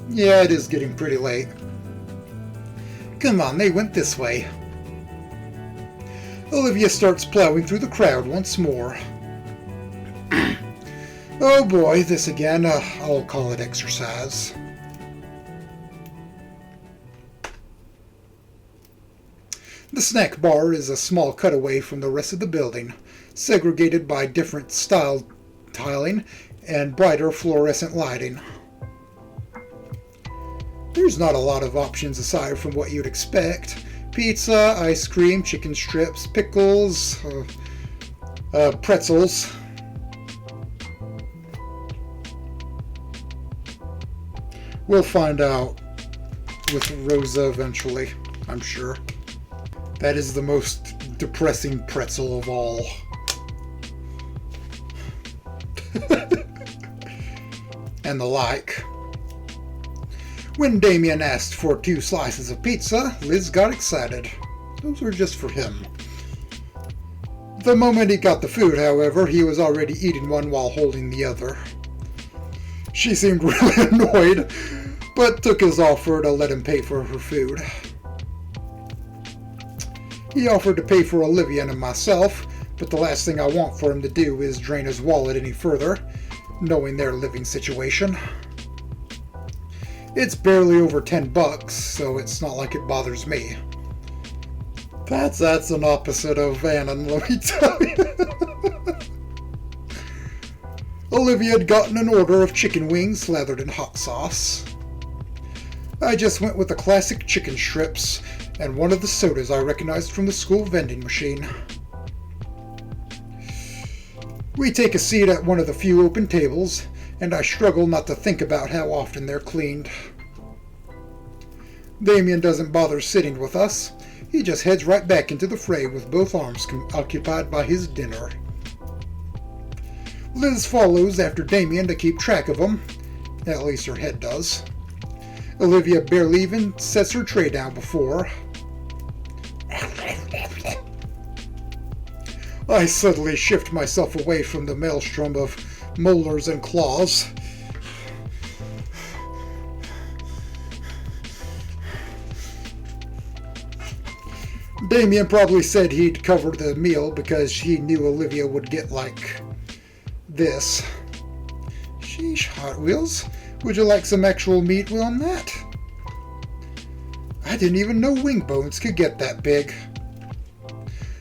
Yeah, it is getting pretty late. Come on, they went this way. Olivia starts plowing through the crowd once more. Oh boy, this again. I'll call it exercise. The snack bar is a small cutaway from the rest of the building, segregated by different style tiling and brighter fluorescent lighting. There's not a lot of options aside from what you'd expect. Pizza, ice cream, chicken strips, pickles, pretzels. We'll find out with Rosa eventually, I'm sure. That is the most depressing pretzel of all. And the like. When Damien asked for 2 slices of pizza, Liz got excited. Those were just for him. The moment he got the food, however, he was already eating one while holding the other. She seemed really annoyed, but took his offer to let him pay for her food. He offered to pay for Olivia and myself, but the last thing I want for him to do is drain his wallet any further, knowing their living situation. It's barely over $10, so it's not like it bothers me. That's an opposite of Vannon, let me tell you. Olivia had gotten an order of chicken wings slathered in hot sauce. I just went with the classic chicken strips and one of the sodas I recognized from the school vending machine. We take a seat at one of the few open tables, and I struggle not to think about how often they're cleaned. Damien doesn't bother sitting with us. He just heads right back into the fray with both arms occupied by his dinner. Liz follows after Damien to keep track of him. At least her head does. Olivia barely even sets her tray down before. I suddenly shift myself away from the maelstrom of molars and claws. Damien probably said he'd cover the meal because he knew Olivia would get like this. Sheesh, Hot Wheels. Would you like some actual meat on that? I didn't even know wing bones could get that big.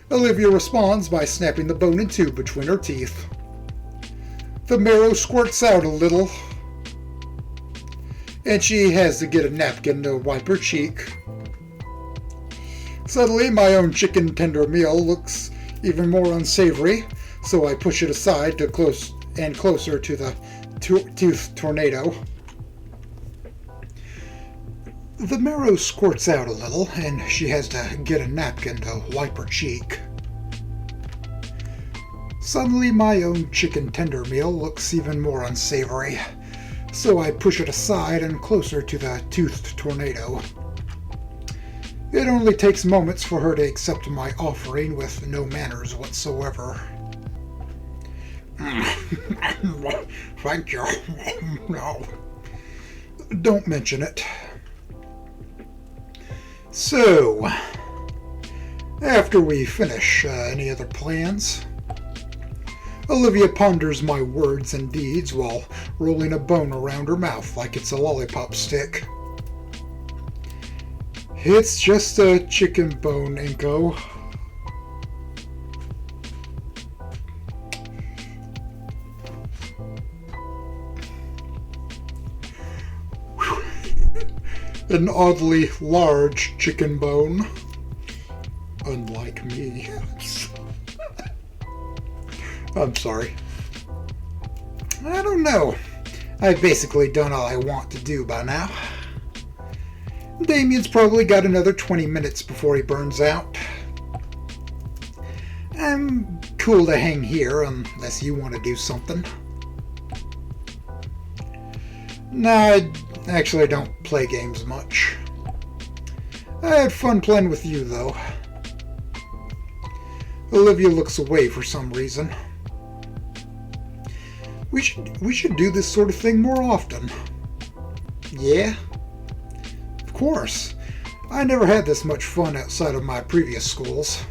Olivia responds by snapping the bone in two between her teeth. The marrow squirts out a little, and she has to get a napkin to wipe her cheek. Suddenly, my own chicken tender meal looks even more unsavory, so I push it aside to closer to the tooth tornado. The marrow squirts out a little, and she has to get a napkin to wipe her cheek. Suddenly, my own chicken tender meal looks even more unsavory, so I push it aside and closer to the toothed tornado. It only takes moments for her to accept my offering with no manners whatsoever. Thank you. No. Don't mention it. So, after we finish, any other plans? Olivia ponders my words and deeds while rolling a bone around her mouth like it's a lollipop stick. It's just a chicken bone, Inko. An oddly large chicken bone. Unlike me. I'm sorry. I don't know. I've basically done all I want to do by now. Damien's probably got another 20 minutes before he burns out. I'm cool to hang here unless you want to do something. Nah, I actually don't play games much. I had fun playing with you, though. Olivia looks away for some reason. We should do this sort of thing more often. Yeah? Of course. I never had this much fun outside of my previous schools.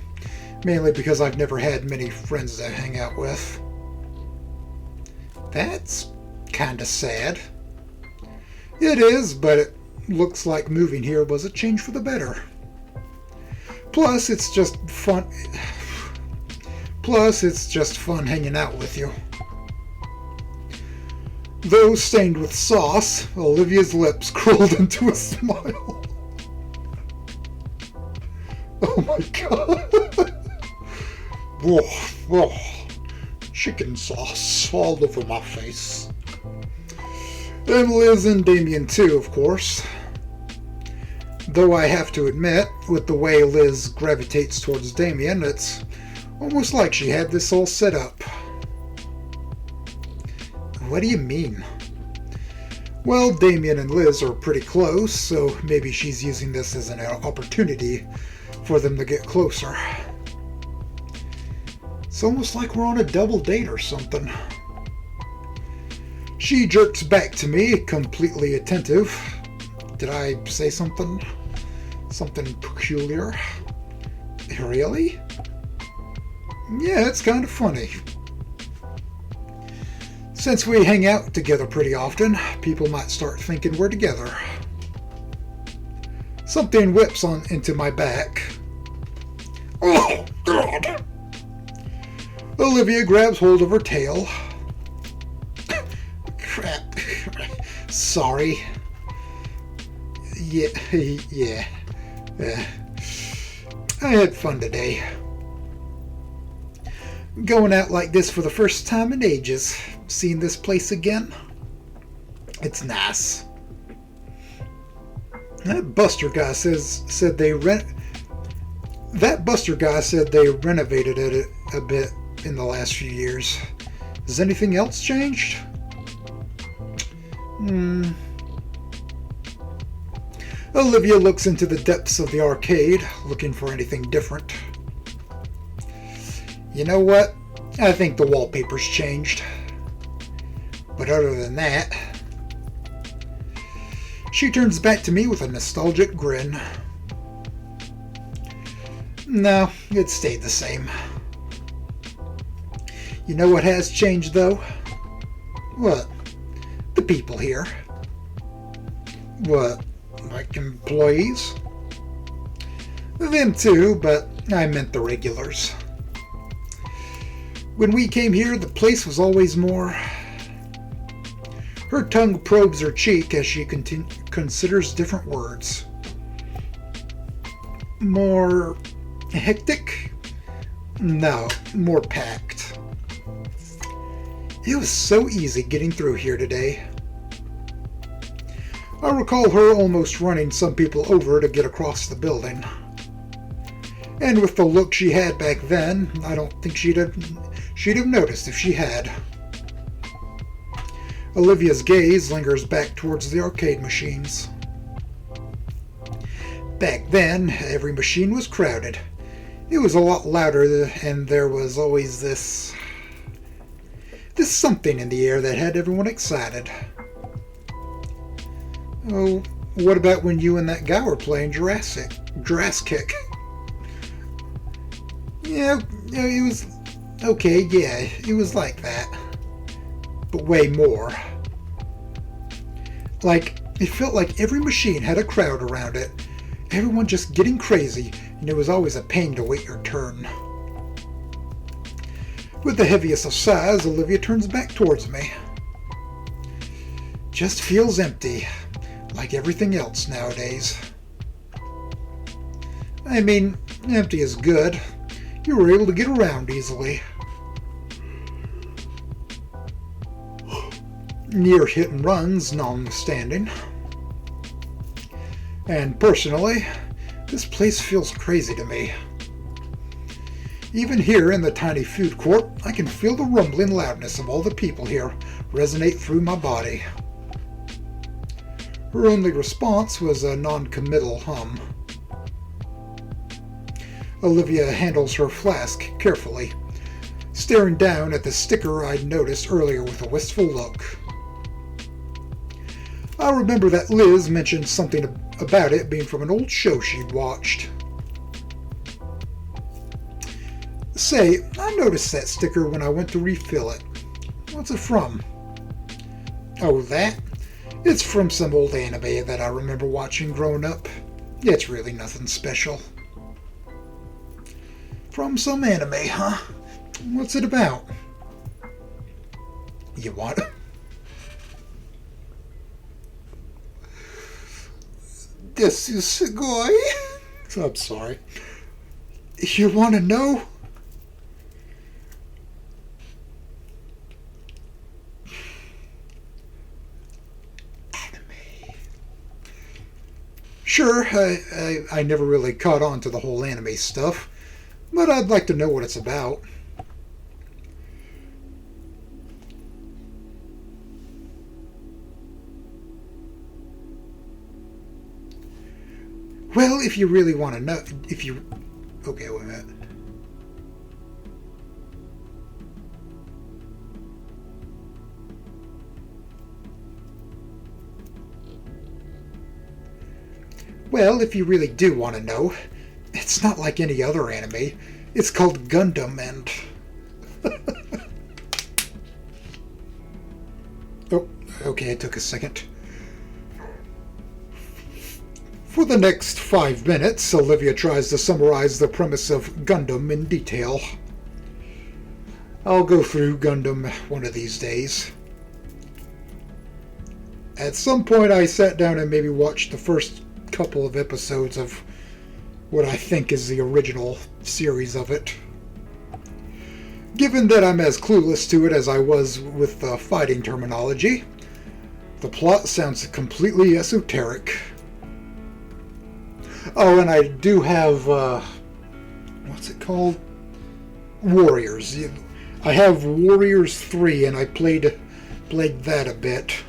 Mainly because I've never had many friends to hang out with. That's kinda sad. It is, but it looks like moving here was a change for the better. Plus, it's just fun hanging out with you. Though stained with sauce, Olivia's lips curled into a smile. Oh my god. Whoa, chicken sauce all over my face. And Liz and Damien too, of course. Though I have to admit, with the way Liz gravitates towards Damien, it's almost like she had this all set up. What do you mean? Well, Damien and Liz are pretty close, so maybe she's using this as an opportunity for them to get closer. It's almost like we're on a double date or something. She jerks back to me, completely attentive. Did I say something? Something peculiar? Really? Yeah, it's kind of funny. Since we hang out together pretty often, people might start thinking we're together. Something whips on into my back. Oh, God! Olivia grabs hold of her tail. Crap. Sorry. Yeah. I had fun today. Going out like this for the first time in ages. Seeing this place again. It's nice. That Buster guy said they renovated it a bit in the last few years. Has anything else changed? Olivia looks into the depths of the arcade, looking for anything different. You know what? I think the wallpaper's changed. But other than that... She turns back to me with a nostalgic grin. No, it stayed the same. You know what has changed, though? What? The people here. What? Like employees? Them too, but I meant the regulars. When we came here, the place was always more... Her tongue probes her cheek as she considers different words. More hectic? No, more packed. It was so easy getting through here today. I recall her almost running some people over to get across the building. And with the look she had back then, I don't think she'd have noticed if she had. Olivia's gaze lingers back towards the arcade machines. Back then, every machine was crowded. It was a lot louder, and there was always this something in the air that had everyone excited. Oh, what about when you and that guy were playing Jurassic Kick? Yeah, it was... Okay, yeah, it was like that. But way more. Like, it felt like every machine had a crowd around it. Everyone just getting crazy, and it was always a pain to wait your turn. With the heaviest of sighs, Olivia turns back towards me. Just feels empty, like everything else nowadays. I mean, empty is good. You were able to get around easily. near hit and runs notwithstanding. And personally, this place feels crazy to me. Even here in the tiny food court, I can feel the rumbling loudness of all the people here resonate through my body. Her only response was a non-committal hum. Olivia handles her flask carefully, staring down at the sticker I'd noticed earlier with a wistful look. I remember that Liz mentioned something about it being from an old show she'd watched. Say, I noticed that sticker when I went to refill it. What's it from? Oh, that? It's from some old anime that I remember watching growing up. It's really nothing special. From some anime, huh? What's it about? You want it? This is Sugoi. I'm sorry. You want to know? Sure, I never really caught on to the whole anime stuff, but I'd like to know what it's about. Well, if you really want to know, okay, wait a minute. Well, if you really do want to know, it's not like any other anime. It's called Gundam and... Oh, okay, it took a second. For the next 5 minutes, Olivia tries to summarize the premise of Gundam in detail. I'll go through Gundam one of these days. At some point, I sat down and maybe watched the first couple of episodes of what I think is the original series of it. Given that I'm as clueless to it as I was with the fighting terminology, the plot sounds completely esoteric. Oh, and I do have, what's it called? Warriors. I have Warriors 3, and I played that a bit.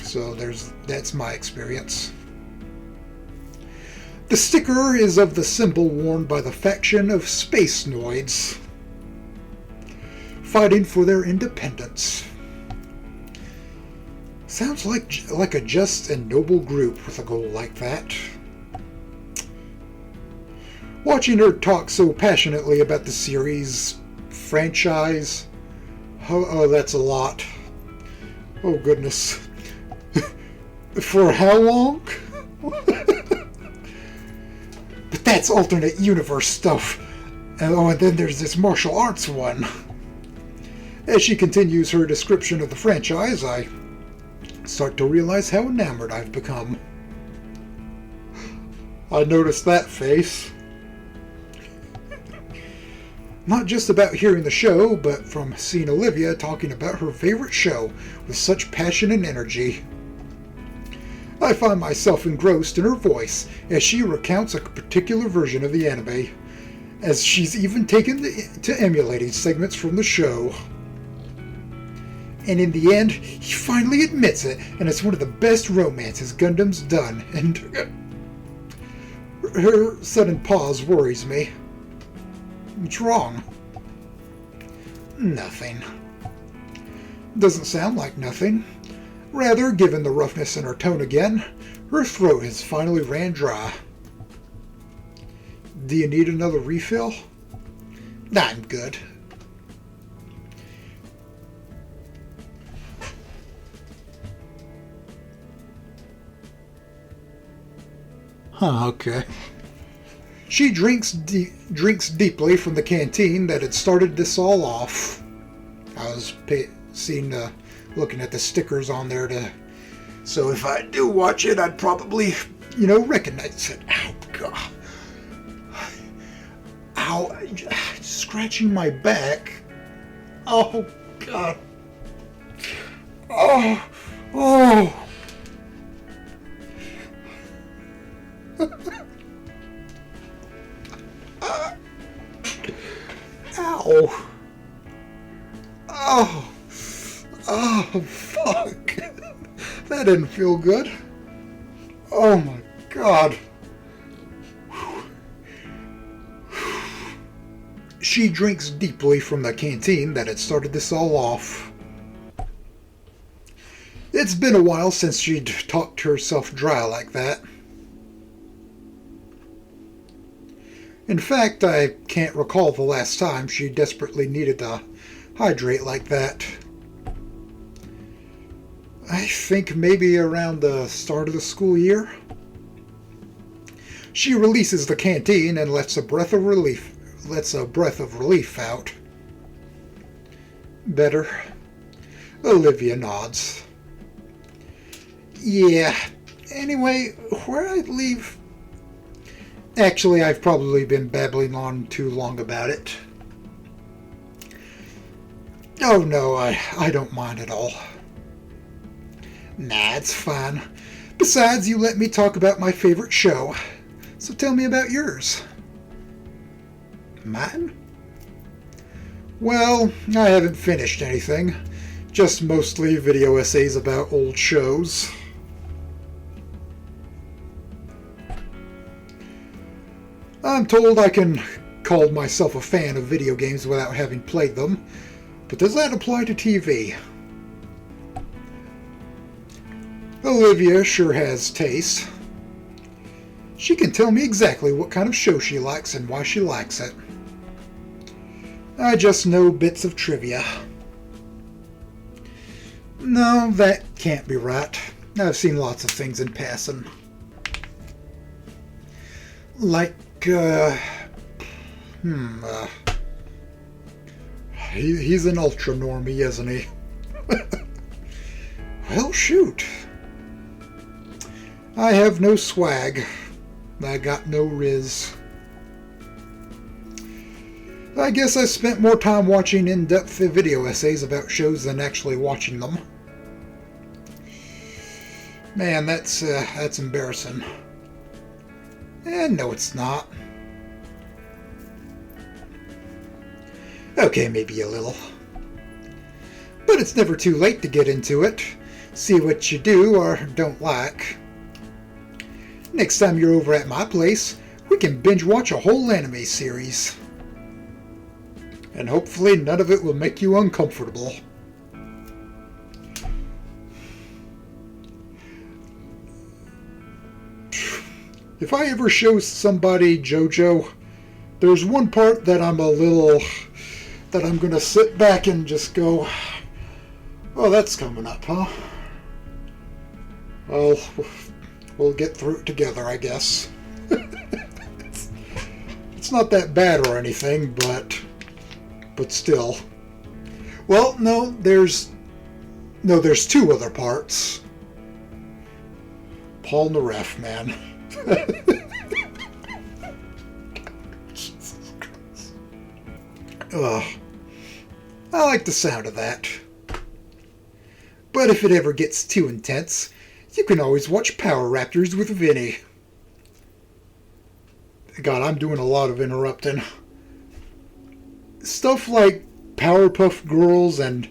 So that's my experience. The sticker is of the symbol worn by the faction of Space Noids, fighting for their independence. Sounds like a just and noble group with a goal like that. Watching her talk so passionately about the series, franchise, oh, that's a lot. Oh, goodness. For how long? But that's alternate universe stuff. Oh, and then there's this martial arts one. As she continues her description of the franchise, I start to realize how enamored I've become. I noticed that face. Not just about hearing the show, but from seeing Olivia talking about her favorite show with such passion and energy. I find myself engrossed in her voice as she recounts a particular version of the anime, as she's even taken to emulating segments from the show. And in the end, he finally admits it, and it's one of the best romances Gundam's done, and her sudden pause worries me. What's wrong? Nothing. Doesn't sound like nothing. Rather, given the roughness in her tone again, her throat has finally ran dry. Do you need another refill? I'm good. Huh, okay. She drinks deeply from the canteen that had started this all off. I was looking at the stickers on there so if I do watch it, I'd probably, recognize it. Ow, God. Ow, scratching my back. Oh, God. Oh! Oh! Ow! Oh! Oh, fuck! That didn't feel good. Oh my god. She drinks deeply from the canteen that had started this all off. It's been a while since she'd talked herself dry like that. In fact, I can't recall the last time she desperately needed to hydrate like that. I think maybe around the start of the school year. She releases the canteen and lets a breath of relief out. Better. Olivia nods. Yeah. Anyway, where I'd leave... Actually, I've probably been babbling on too long about it. Oh no, I don't mind at all. Nah, it's fine. Besides, you let me talk about my favorite show. So tell me about yours. Mine? Well, I haven't finished anything. Just mostly video essays about old shows. I'm told I can call myself a fan of video games without having played them, but does that apply to TV? Olivia sure has taste. She can tell me exactly what kind of show she likes and why she likes it. I just know bits of trivia. No, that can't be right. I've seen lots of things in passing. Like, he's an ultra normie, isn't he? Well, shoot. I have no swag. I got no riz. I guess I spent more time watching in-depth video essays about shows than actually watching them. Man, that's embarrassing. And no, it's not. Okay, maybe a little. But it's never too late to get into it. See what you do or don't like. Next time you're over at my place, we can binge watch a whole anime series. And hopefully none of it will make you uncomfortable. If I ever show somebody JoJo, there's one part that I'm gonna sit back and just go, oh, that's coming up, huh? Well, we'll get through it together, I guess. It's not that bad or anything, but still. Well, no, there's two other parts. Paul Naref, man. Jesus Christ. Ugh. I like the sound of that. But if it ever gets too intense, you can always watch Power Raptors with Vinny. God, I'm doing a lot of interrupting. Stuff like Powerpuff Girls and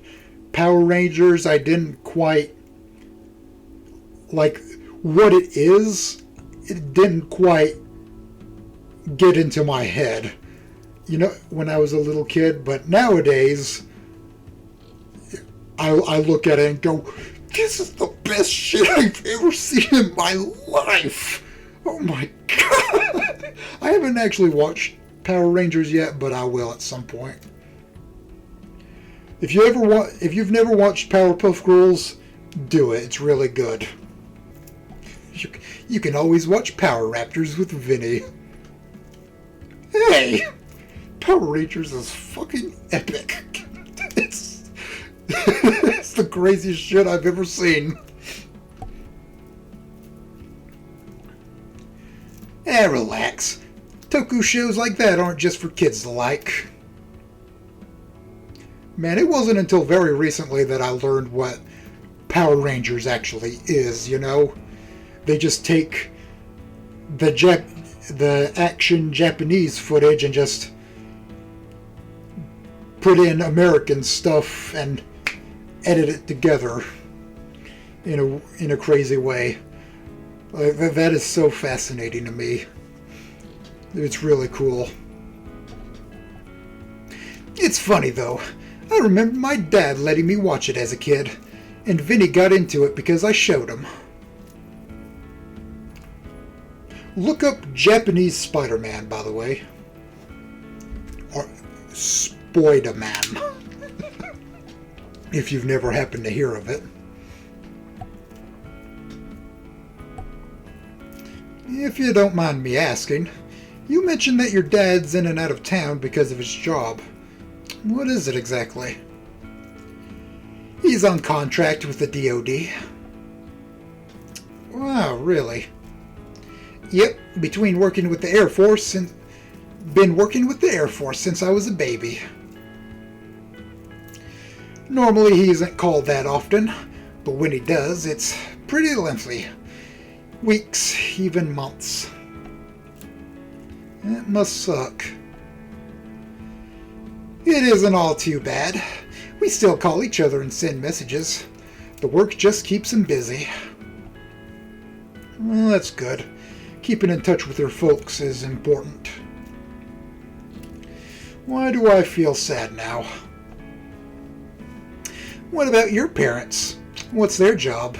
Power Rangers, I didn't quite like what it is. It didn't quite get into my head, you know, when I was a little kid. But nowadays, I look at it and go, this is the best shit I've ever seen in my life. Oh my god. I haven't actually watched Power Rangers yet, but I will at some point. If you've never watched Powerpuff Girls, do it. It's really good. You can always watch Power Raptors with Vinny. Hey! Power Rangers is fucking epic. It's the craziest shit I've ever seen. Relax. Toku shows like that aren't just for kids to like. Man, it wasn't until very recently that I learned what Power Rangers actually is, you know? They just take the action Japanese footage and just put in American stuff and edit it together in a crazy way. That is so fascinating to me. It's really cool. It's funny though. I remember my dad letting me watch it as a kid, and Vinny got into it because I showed him. Look up Japanese Spider-Man, by the way. Or Spoider-Man. If you've never happened to hear of it. If you don't mind me asking, you mentioned that your dad's in and out of town because of his job. What is it exactly? He's on contract with the DoD. Wow, really? Yep, between working with the Air Force and been working with the Air Force since I was a baby. Normally he isn't called that often, but when he does, it's pretty lengthy. Weeks, even months. It must suck. It isn't all too bad. We still call each other and send messages. The work just keeps him busy. Well, that's good. Keeping in touch with your folks is important. Why do I feel sad now? What about your parents? What's their job?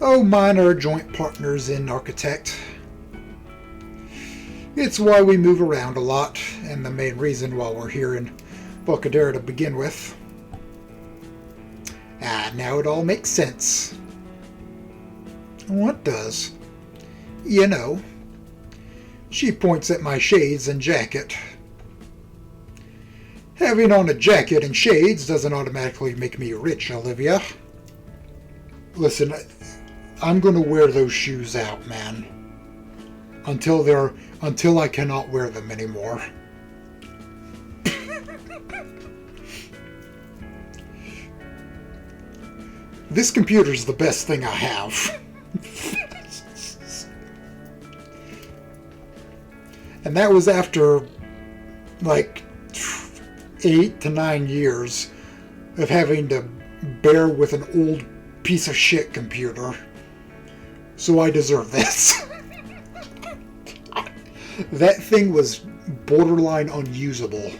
Oh, mine are joint partners in architect. It's why we move around a lot, and the main reason why we're here in Volcadera to begin with. Now it all makes sense. What does? You know. She points at my shades and jacket. Having on a jacket and shades doesn't automatically make me rich, Olivia. Listen, I'm gonna wear those shoes out, man. Until I cannot wear them anymore. This computer's the best thing I have. And that was after like 8 to 9 years of having to bear with an old piece of shit computer. So I deserve this. That thing was borderline unusable.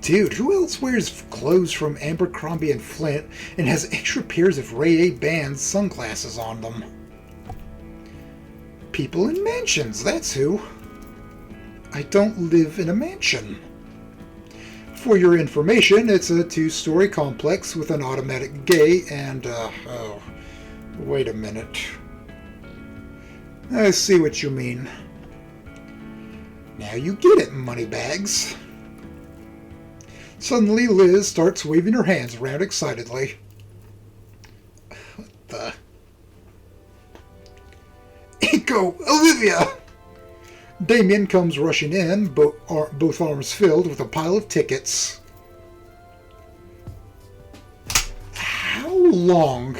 Dude, who else wears clothes from Abercrombie and Flint and has extra pairs of Ray Bans sunglasses on them? People in mansions, that's who. I don't live in a mansion. For your information, it's a 2-story complex with an automatic gate and, oh, wait a minute. I see what you mean. Now you get it, moneybags. Suddenly, Liz starts waving her hands around excitedly. What the? Eco! Olivia! Damien comes rushing in, both arms filled with a pile of tickets. How long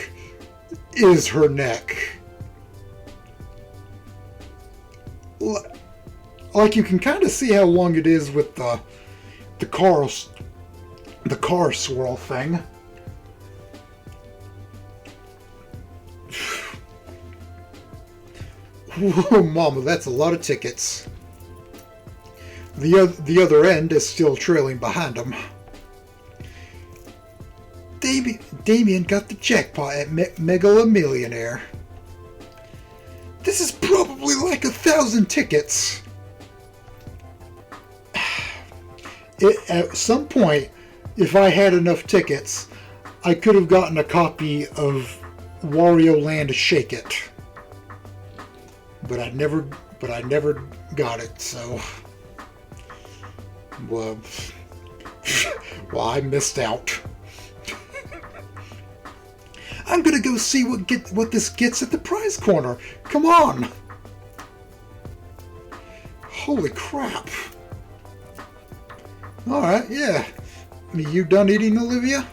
is her neck? Like, you can kind of see how long it is with the car swirl thing. Whoa, mama, that's a lot of tickets. The other end is still trailing behind him. Damien got the jackpot at Megala Millionaire. This is probably like 1,000 tickets. At some point, if I had enough tickets, I could have gotten a copy of Wario Land Shake It. But I never got it, so well, I missed out. I'm gonna go see what this gets at the prize corner. Come on! Holy crap! All right, yeah. You done eating, Olivia?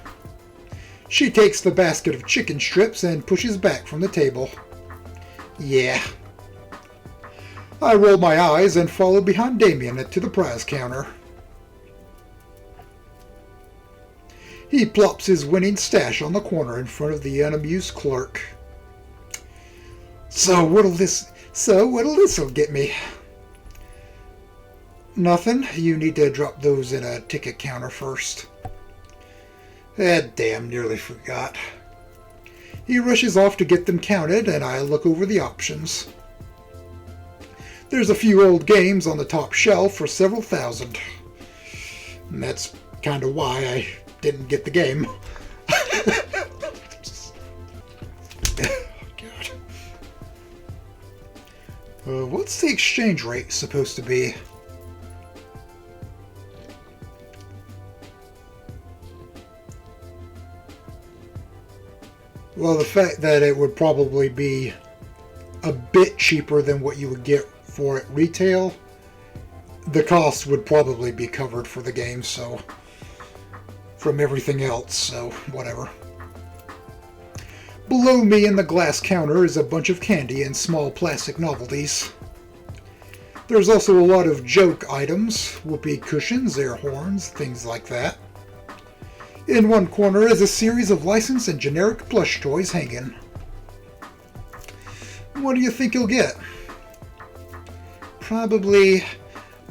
She takes the basket of chicken strips and pushes back from the table. Yeah. I roll my eyes and follow behind Damien to the prize counter. He plops his winning stash on the corner in front of the unamused clerk. So what'll this'll get me? Nothing. You need to drop those in a ticket counter first. Damn, nearly forgot. He rushes off to get them counted, and I look over the options. There's a few old games on the top shelf for several thousand. And that's kind of why I didn't get the game. God. What's the exchange rate supposed to be? Well, the fact that it would probably be a bit cheaper than what you would get for at retail, the cost would probably be covered for the game, so from everything else, so whatever. Below me in the glass counter is a bunch of candy and small plastic novelties. There's also a lot of joke items, whoopee cushions, air horns, things like that. In one corner is a series of licensed and generic plush toys hanging. What do you think you'll get? Probably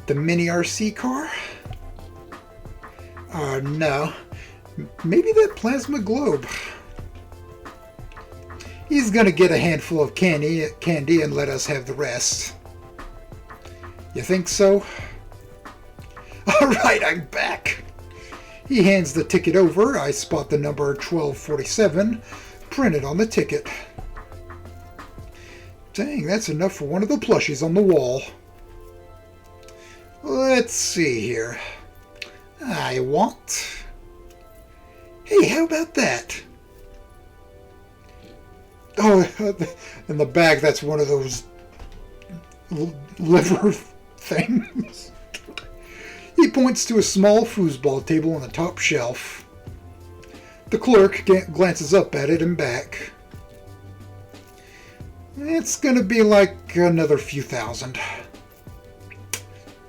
the mini RC car? No. Maybe that plasma globe. He's gonna get a handful of candy and let us have the rest. You think so? Alright, I'm back. He hands the ticket over. I spot the number 1247 printed on the ticket. Dang, that's enough for one of the plushies on the wall. Let's see here. I want... Hey, how about that? Oh, in the bag, that's one of those liver things. He points to a small foosball table on the top shelf. The clerk glances up at it and back. It's gonna be like another few thousand.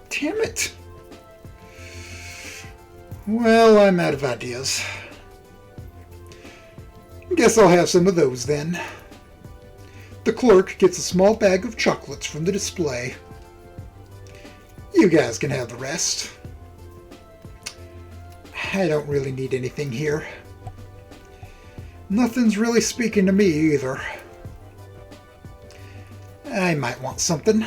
Damn it. Well, I'm out of ideas. Guess I'll have some of those then. The clerk gets a small bag of chocolates from the display. You guys can have the rest. I don't really need anything here. Nothing's really speaking to me either. I might want something.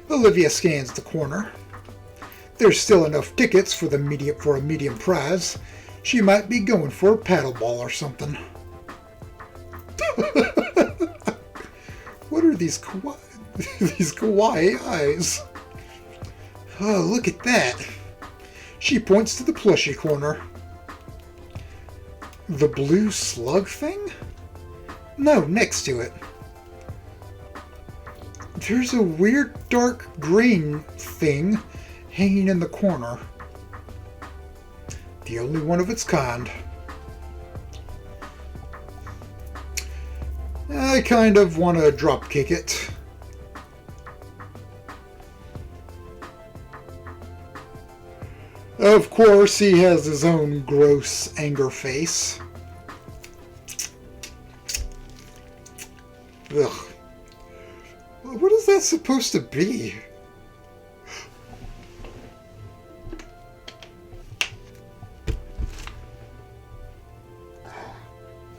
Olivia scans the corner. There's still enough tickets for a medium prize. She might be going for a paddleball or something. What are these kawaii eyes? Oh, look at that. She points to the plushie corner. The blue slug thing? No, next to it. There's a weird dark green thing hanging in the corner. The only one of its kind. I kind of want to drop kick it. Of course, he has his own gross anger face. Ugh. What is that supposed to be?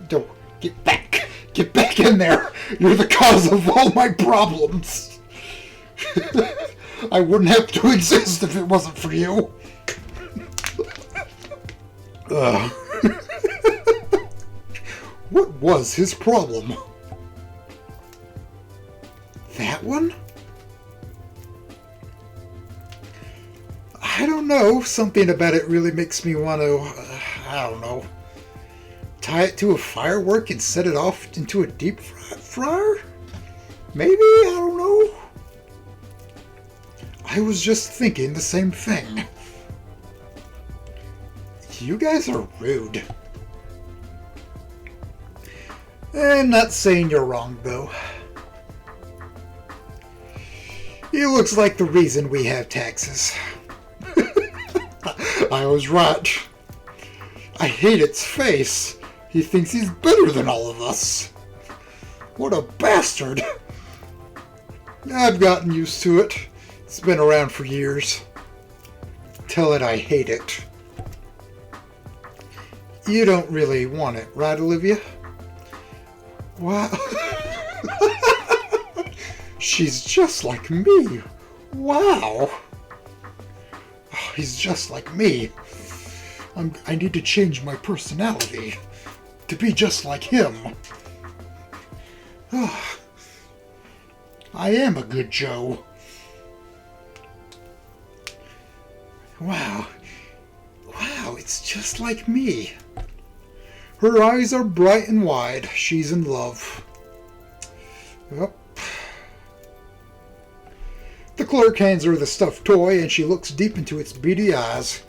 Don't get back! Get back in there! You're the cause of all my problems! I wouldn't have to exist if it wasn't for you. What was his problem? That one? I don't know. Something about it really makes me want to, I don't know, tie it to a firework and set it off into a deep fryer? Maybe? I don't know. I was just thinking the same thing. You guys are rude. I'm not saying you're wrong, though. It looks like the reason we have taxes. I was right. I hate its face. He thinks he's better than all of us. What a bastard. I've gotten used to it. It's been around for years. Tell it I hate it. You don't really want it, right, Olivia? Wow. She's just like me. Wow. Oh, he's just like me. I need to change my personality to be just like him. Oh, I am a good Joe. Wow. Wow, it's just like me. Her eyes are bright and wide. She's in love. Yep. The clerk hands her the stuffed toy, and she looks deep into its beady eyes.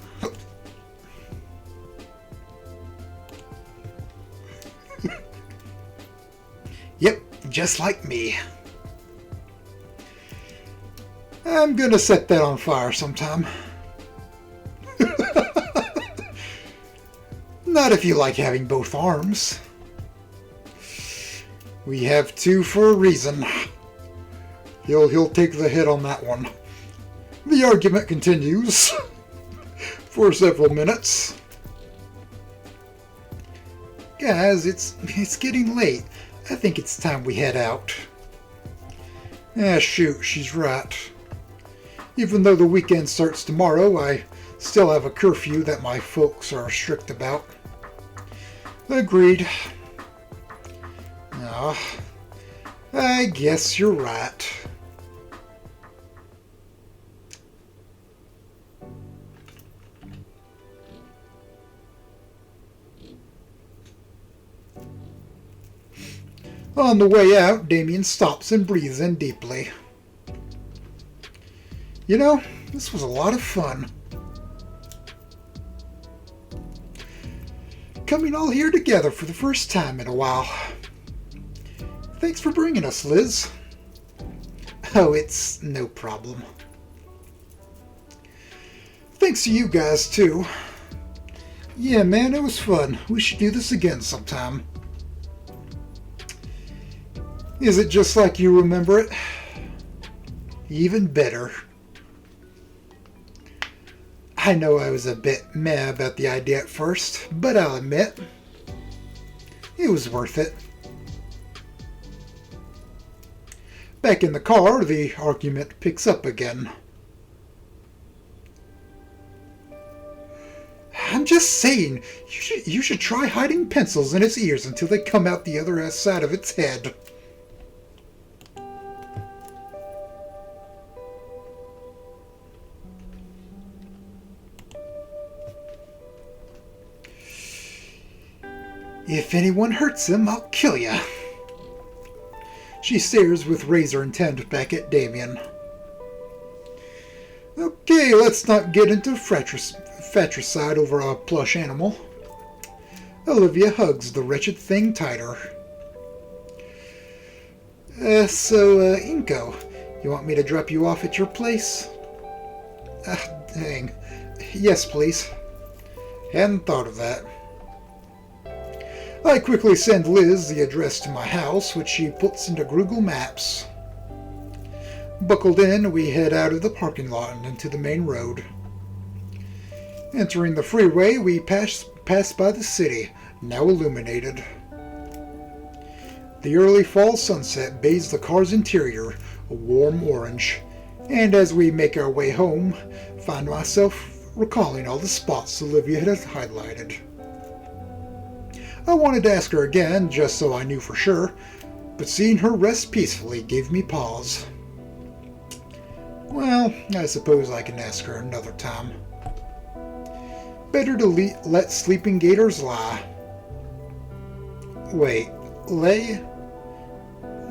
Yep, just like me. I'm gonna set that on fire sometime. Not if you like having both arms. We have two for a reason. He'll take the hit on that one. The argument continues for several minutes. Guys, it's getting late. I think it's time we head out. Ah, shoot, she's right. Even though the weekend starts tomorrow, I still have a curfew that my folks are strict about. Agreed. Ah, I guess you're right. On the way out, Damien stops and breathes in deeply. You know, this was a lot of fun. Coming all here together for the first time in a while. Thanks for bringing us, Liz. Oh, it's no problem. Thanks to you guys, too. Yeah, man, it was fun. We should do this again sometime. Is it just like you remember it? Even better. I know I was a bit meh about the idea at first, but I'll admit, it was worth it. Back in the car, the argument picks up again. I'm just saying, you should try hiding pencils in its ears until they come out the other side of its head. If anyone hurts him, I'll kill ya. She stares with razor intent back at Damien. Okay, let's not get into fratricide over a plush animal. Olivia hugs the wretched thing tighter. Inko, you want me to drop you off at your place? Dang. Yes, please. Hadn't thought of that. I quickly send Liz the address to my house, which she puts into Google Maps. Buckled in, we head out of the parking lot and into the main road. Entering the freeway, we pass by the city, now illuminated. The early fall sunset bathes the car's interior, a warm orange, and as we make our way home, find myself recalling all the spots Olivia had highlighted. I wanted to ask her again, just so I knew for sure, but seeing her rest peacefully gave me pause. Well, I suppose I can ask her another time. Better to let sleeping gators lie. Wait, lay?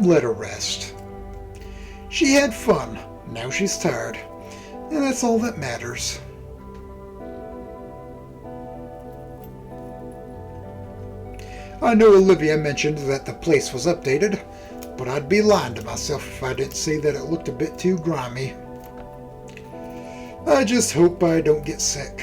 Let her rest. She had fun, now she's tired, and that's all that matters. I know Olivia mentioned that the place was updated, but I'd be lying to myself if I didn't say that it looked a bit too grimy. I just hope I don't get sick.